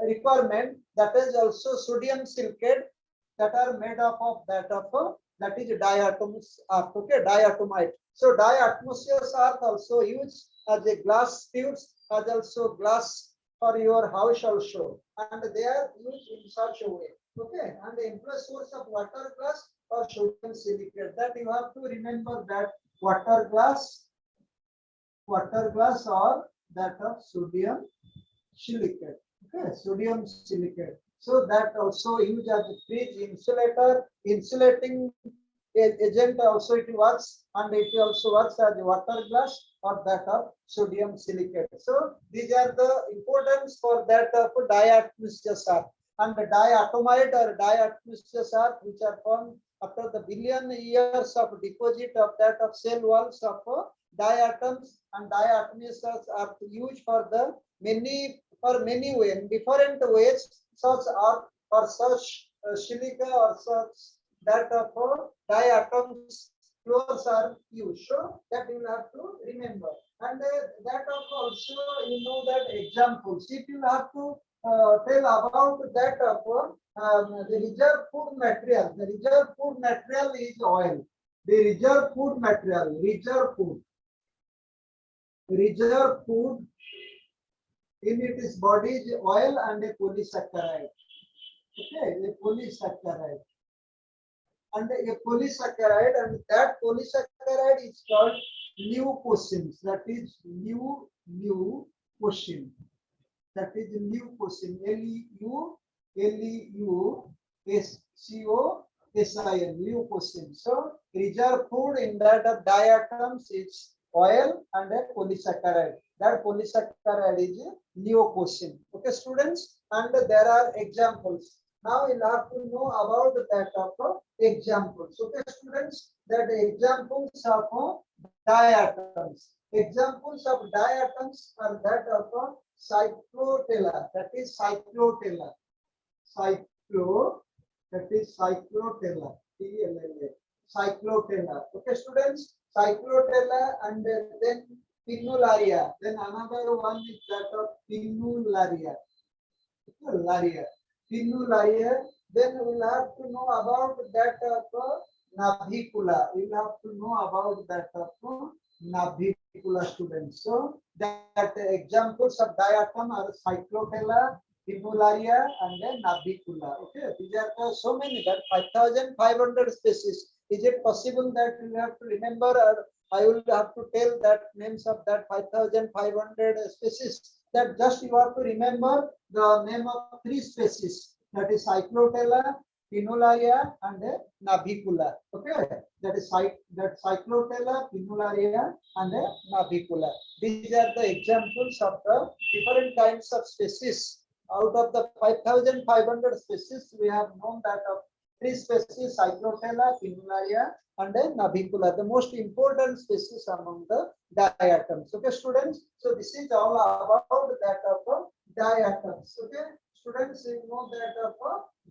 requirement, that is also sodium silicate that are made up of that of that is diatoms earth. Okay, diatomite. So diatmoseous earth also used as a glass tubes, as also glass for your house also, and they are used in such a way. Okay, and the employ source of water glass or sodium silicate, that you have to remember that water glass or that of sodium silicate. Okay, sodium silicate. So that also used as a fridge insulator, insulating agent also it works, and it also works as a water glass or that of sodium silicate. So these are the importance for that of diatomaceous earth, and the diatomite or diatomaceous earth, which are formed after the billion years of deposit of that of cell walls of diatoms, and diatomaceous earth used for the many ways, in different ways, such earth or such silica or such that of diatoms floors are used. So that you will have to remember. And that of also you know that examples. If you have to tell about that of the reserve food material, the reserve food material is oil. The reserve food material, reserve food in its body is oil and a polysaccharide. Okay, a polysaccharide. And a polysaccharide, and that polysaccharide is called leucocene. That is leucocene. That is leucocene. Leucocene. Leucocene. So reserve food in that of diatoms is oil and a polysaccharide. That polysaccharide is leucocene. Okay, students, and there are examples. Now you'll have to know about that of examples. Okay, students, that examples of diatoms. Examples of diatoms are that of cyclotella. That is cyclotella. That is cyclotella. Cyclotella. Okay, students, cyclotella, and then Pinularia. Then another one is that of Pinularia. Pinularia. Then we'll have to know about that of Navicula. We'll have to know about that of Navicula, students. So that examples of diatom are cyclotella, Pinularia, and then Navicula. Okay, these are so many, that 5,500 species. Is it possible that you have to remember, or I will have to tell that names of that 5,500 species? That just you have to remember the name of 3 species. That is cyclotella, Pinularia, and Navicula. Okay, that is cyclotella, Pinularia, and Navicula. These are the examples of the different kinds of species. Out of the 5,500 species, we have known that of 3 species: cyclotella, Pinularia, and Navicula, the most important species among the diatoms. Okay, students. So this is all about that of diatoms. Okay, students, you know that of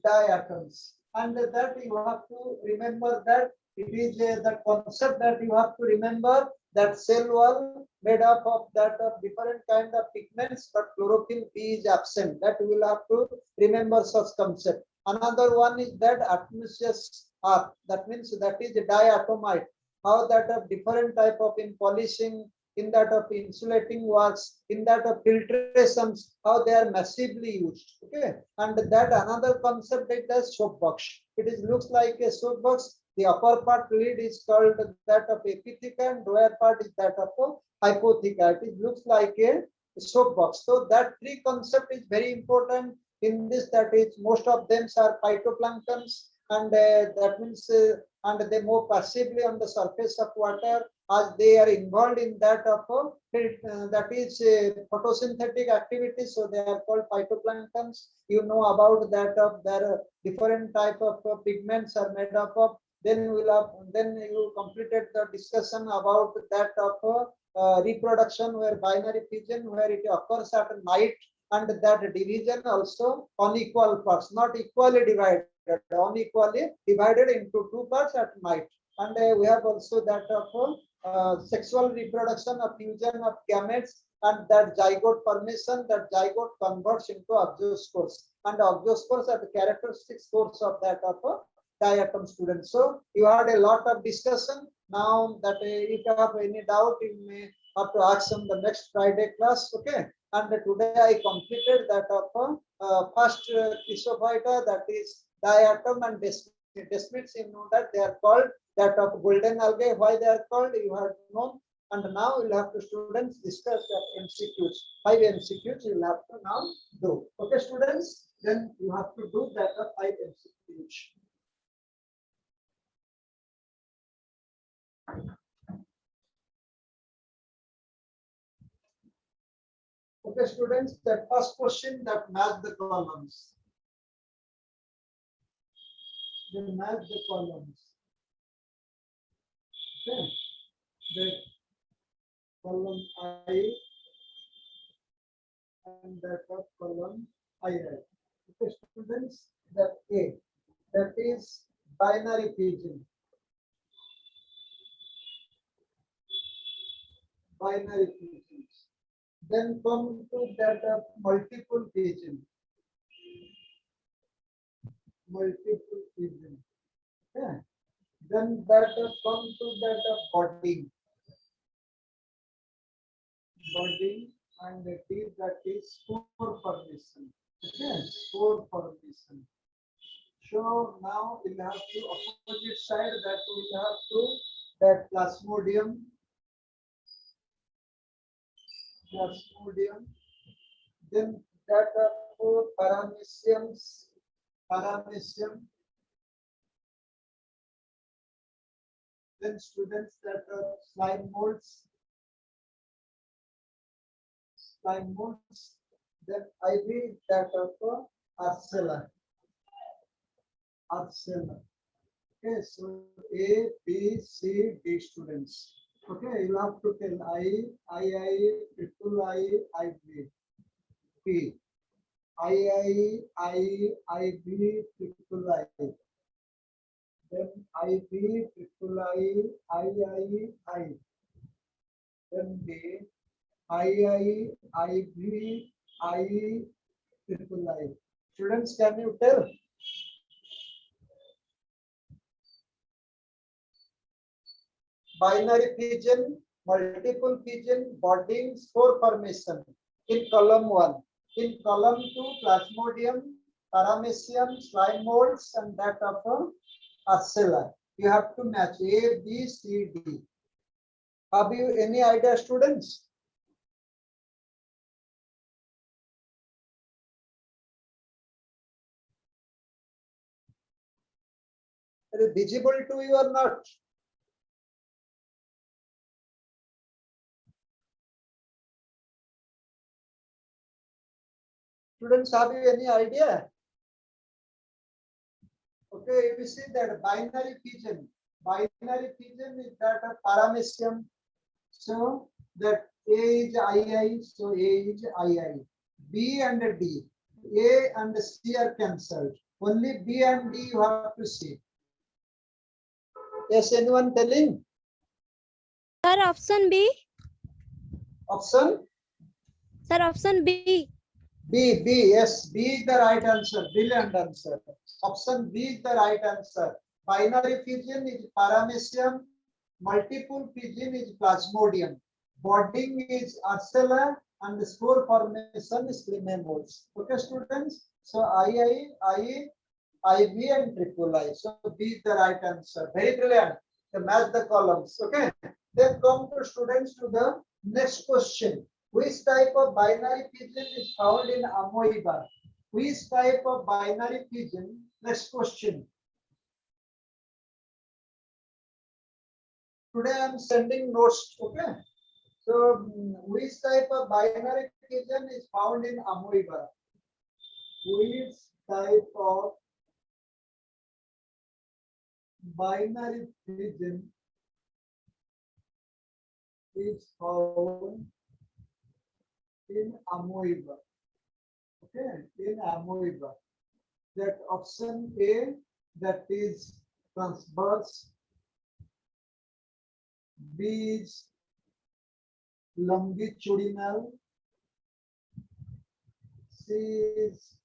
diatoms, and that you have to remember that it is the concept that you have to remember, that cell wall made up of that of different kind of pigments, but chlorophyll B is absent. That you will have to remember such concept. Another one is that atmosphere's earth. That means that is diatomite. How that of different type of in polishing, in that of insulating works, in that of filtrations, how they are massively used. Okay, and that another concept is the soap box. It is looks like a soap box. The upper part lid is called that of epitheca, and lower part is that of hypotheca. It looks like a soap box. So that 3 concept is very important in this. That is, most of them are phytoplanktons, and that means and they move passively on the surface of water, as they are involved in that of that is photosynthetic activity. So they are called phytoplanktons. You know about that of their different type of pigments are made up of. Then you completed the discussion about that of reproduction, where binary fission, where it occurs at night, and that division also unequal parts, not equally divided, unequally divided into two parts at night. And we have also that of sexual reproduction of fusion of gametes, and that zygote formation, that zygote converts into oxospores, and oxospores are the characteristic source of that of a diatom student. So you had a lot of discussion. Now that if you have any doubt, you may have to ask on the next Friday class. Okay. And today I completed that of first chrysophyta, that is diatom and desmids. Desmids, you know that they are called that of golden algae. Why they are called, you have known. And now you'll have to students discuss that MCQs. 5 MCQs you'll have to now do. Okay, students. Then you have to do that of 5 MCQs. Okay, students, that first question, that match the columns. Then match the columns. Okay. The column I and that of column I. Okay, students, that A, that is binary pigeon. Binary pigeons. Then come to that of multiple pigeon. Multiple pigeon. Okay. Then that come to that of budding. Budding, and that is spore formation. Okay, spore formation. So now we'll have to opposite side, that we'll have to that plasmodium. Plasmodium. Then that of parameciums. Paramecium. Then students, that slime molds. Slime molds. Then I read that of Arcella. Arcella. Okay, so A, B, C, D students. Okay, you have to tell triple I, B. B. I, B, triple I. Then IB, triple I. Then B, IB, triple I. Students, can you tell? Binary pigeon, multiple pigeon, budding, spore formation in column 1. In column 2, plasmodium, paramecium, slime molds, and that of Arcella. You have to match A, B, C, D. Have you any idea, students? Is it visible to you or not? Students, have you any idea? Okay, we see that binary pigeon. Binary pigeon is that of paramecium. So that A is II, so A is II. B and D. A and C are cancelled. Only B and D you have to see. Yes, anyone telling? Sir, option B. Option? Sir, option B. B, yes, B is the right answer. Brilliant answer. Option B is the right answer. Binary pigeon is paramecium. Multiple pigeon is plasmodium. Budding is Arcella, and the spore formation is molds. Okay, students. So IB and triple I. So B is the right answer. Very brilliant. So match the columns. Okay. Then come to students to the next question. Which type of binary pigeon is found in amoeba? Which type of binary pigeon? Next question. Today I am sending notes. Okay. So, which type of binary pigeon is found in amoeba? Which type of binary pigeon is found in amoeba? Okay, in amoeba. That option A, that is transverse. B is longitudinal. C is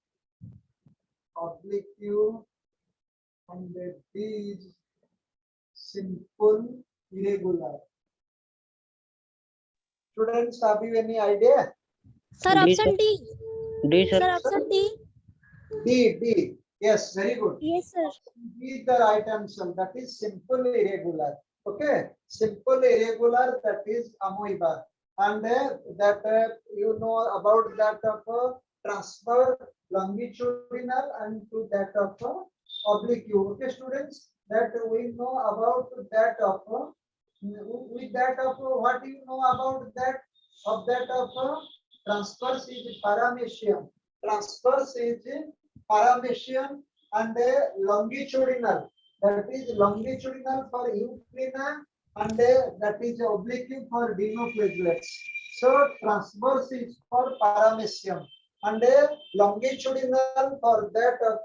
oblique, and D is simple irregular. Students, have you any idea? Sir, D, option sir. D. D, sir. Sir, option D. D. Yes, very good. Yes, sir. B is the right answer. That is simple irregular. Okay, simple irregular. That is amoeba, and that you know about that of transfer longitudinal and to that of oblique. Okay, students, that we know about that of with that of what you know about that of that of transverse is paramecium. Transverse is paramecium, and longitudinal, that is longitudinal for euglena, and that is oblique for dinoflagellates. So transverse is for paramecium, and longitudinal for that of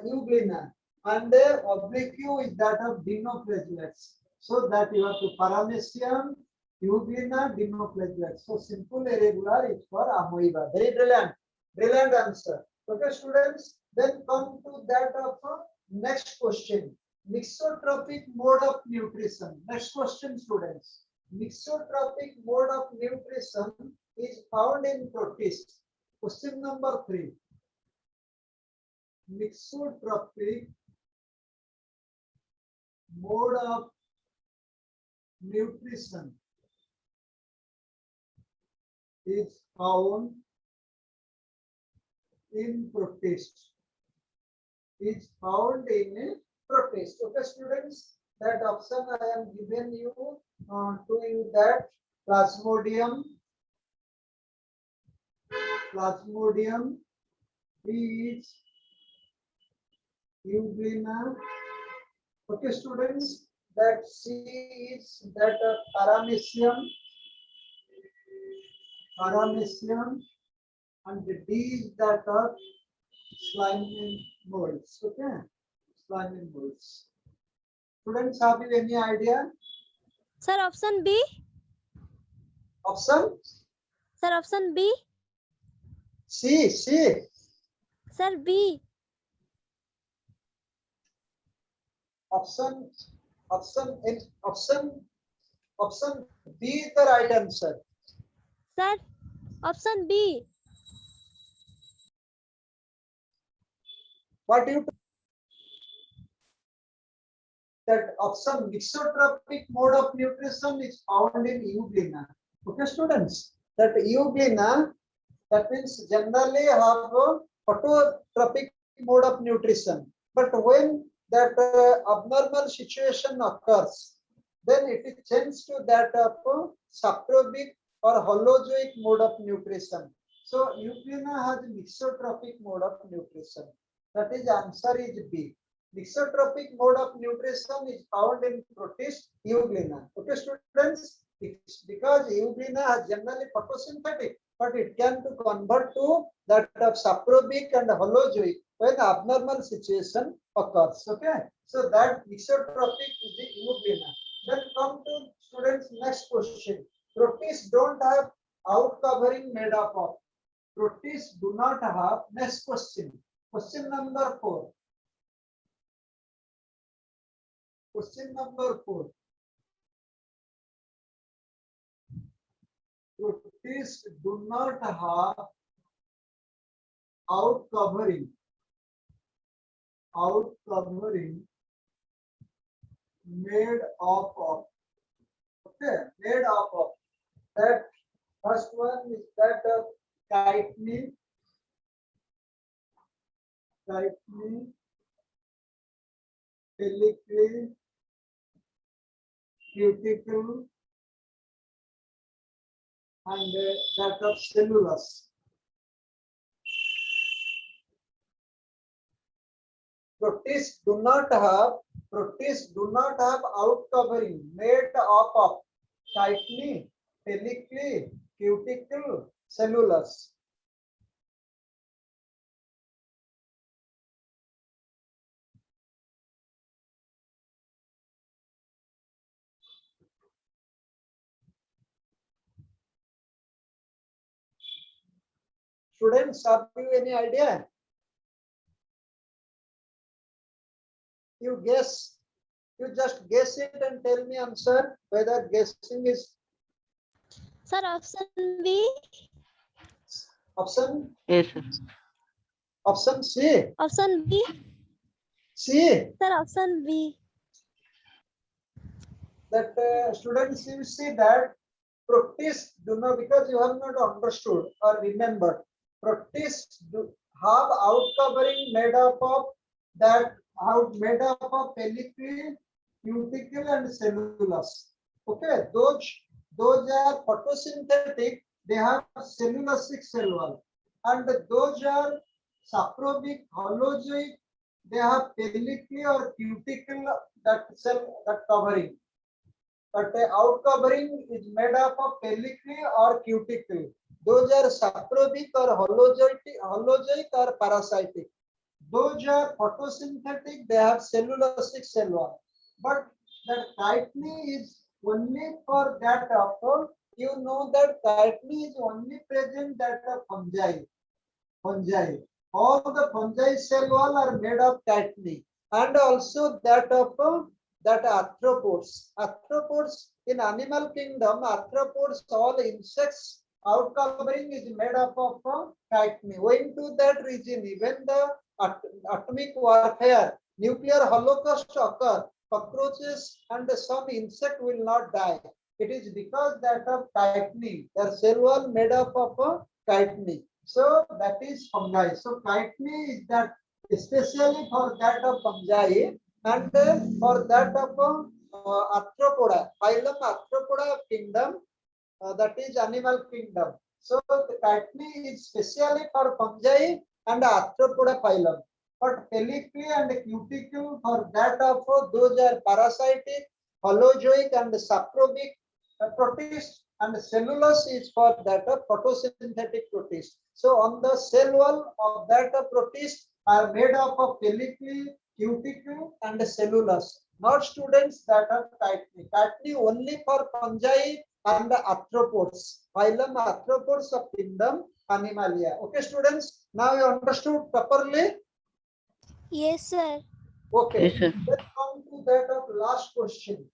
euglena, and oblique is that of dinoflagellates. So that you have to paramecium, euglena, dinoflagellates. So simple irregular is for amoeba. Very brilliant, brilliant answer. Okay, students, then come to that of next question. Mixotrophic mode of nutrition. Next question, students. Mixotrophic mode of nutrition is found in protists. Question number 3. Mixotrophic mode of nutrition is found in protist. Is found in a protist. Okay, students, that option I am given you to you that plasmodium, is euglena. Okay, students, that C is that paramecium, and the D is that of slimy molds. Okay, slimy molds. Students, have you any idea? Sir, option B. Option Sir, option B. C. Sir, B. Option B is the right answer. Sir, option B. What do you that option mixotrophic mode of nutrition is found in euglena. Okay, students, that euglena, that means generally have a phototropic mode of nutrition, but when that abnormal situation occurs, then it is changed to that of saprobic or holozoic mode of nutrition. So euglena has mixotrophic mode of nutrition. That is answer is B. Mixotrophic mode of nutrition is found in protist euglena. Okay, students, it's because euglena has generally photosynthetic, but it can to convert to that of saprobic and holozoic when abnormal situation occurs. Okay, so that mixotrophic is the euglena. Then come to students next question. Protists don't have out covering made up of. Protists do not have. Next question. Question number 4. Question number 4. Protists do not have out covering made up of. Okay, made up of. That first one is that of chitin, pellicule, cuticle, and that of cellulose. Protists do not have out covering made up of chitin, pellicule, cuticle, cellulose. Students, have you any idea? You guess. You just guess it and tell me answer whether guessing is Sir, option B. option Yes, sir. option C. Option B. C. Sir, option B. That students, you see that protists do not, because you have not understood or remembered. Protists do have out covering made up of that out made up of pellicle, cuticle, and cellulose. Okay, those are photosynthetic. They have cellulosic cell wall, and those are saprobic, holozoic. They have pellicle or cuticle, that cell, that covering. But the out covering is made up of pellicle or cuticle. Those are saprobic or holozoic or parasitic. Those are photosynthetic. They have cellulosic cell wall. But that chitin is only for that of, you know that chitin is only present that of fungi. All the fungi cell wall are made of chitin, and also that of that arthropods. Arthropods in animal kingdom, arthropods, all insects out covering is made up of chitin. Going to that region, even the atomic warfare, nuclear holocaust occur, cockroaches and some insect will not die. It is because that of chitin, their cell wall made up of chitin. So that is fungi. So chitin is that especially for that of fungi, and for that of arthropoda, phylum arthropoda kingdom, that is animal kingdom. So the chitin is specially for fungi and arthropoda phylum. But pellicle and cuticle for that of those are parasitic, holozoic, and saprobic protists, and cellulose is for that of photosynthetic protists. So on the cell wall of that protist are made up of pellicle, cuticle, and cellulose. Not students that are chitin. Chitin only for fungi and arthropods. Phylum arthropods of kingdom Animalia. Okay, students. Now you understood properly. Yes, sir. Okay. Yes, sir. Let's come to that of last question.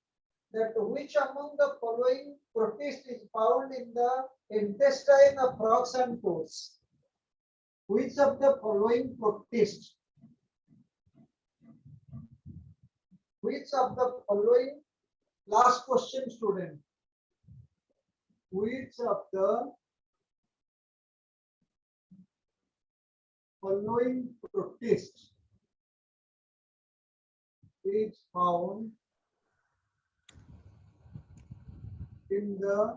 That which among the following protists is found in the intestine of frogs and toads? Which of the following protists? Which of the following? Last question, student. Which of the following protists is found in the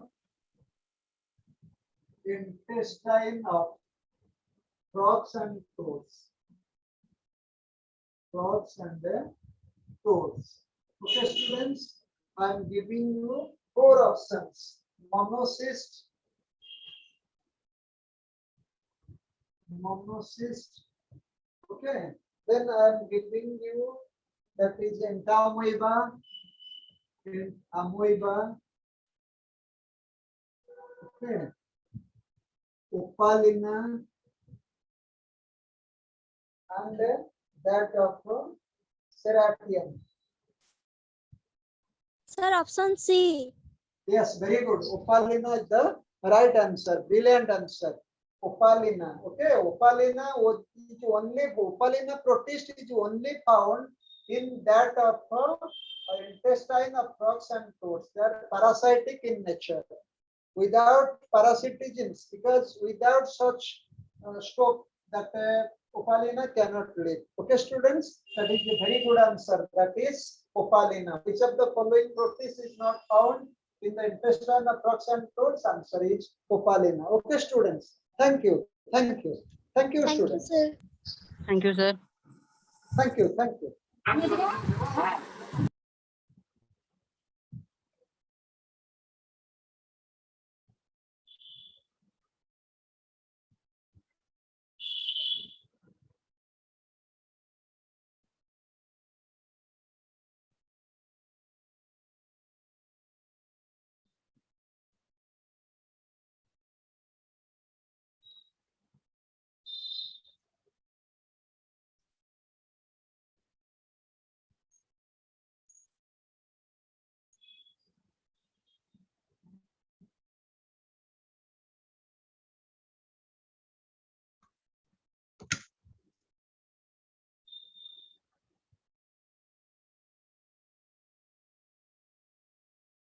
intestine of frogs and toads? Frogs and toads. Okay, students, I am giving you 4 options: monocyst, okay. Then I am giving you that is entamoeba, okay, opalina, and that of Serratium. Sir, option C. Yes, very good. Opalina is the right answer. Brilliant answer. Opalina. Okay, Opalina is only Opalina protist is only found in that of intestine of frogs and toads. They are parasitic in nature. Without parasitogens, because without such scope, that Opalina cannot live. Okay, students, that is a very good answer. That is Opalina. Which of the following protists is not found in the intestine of frogs and toads? Answer is Opalina. Okay, students. Thank you. Thank you. Thank you, Thank you, students. sir. Thank you, sir. Thank you. Thank you.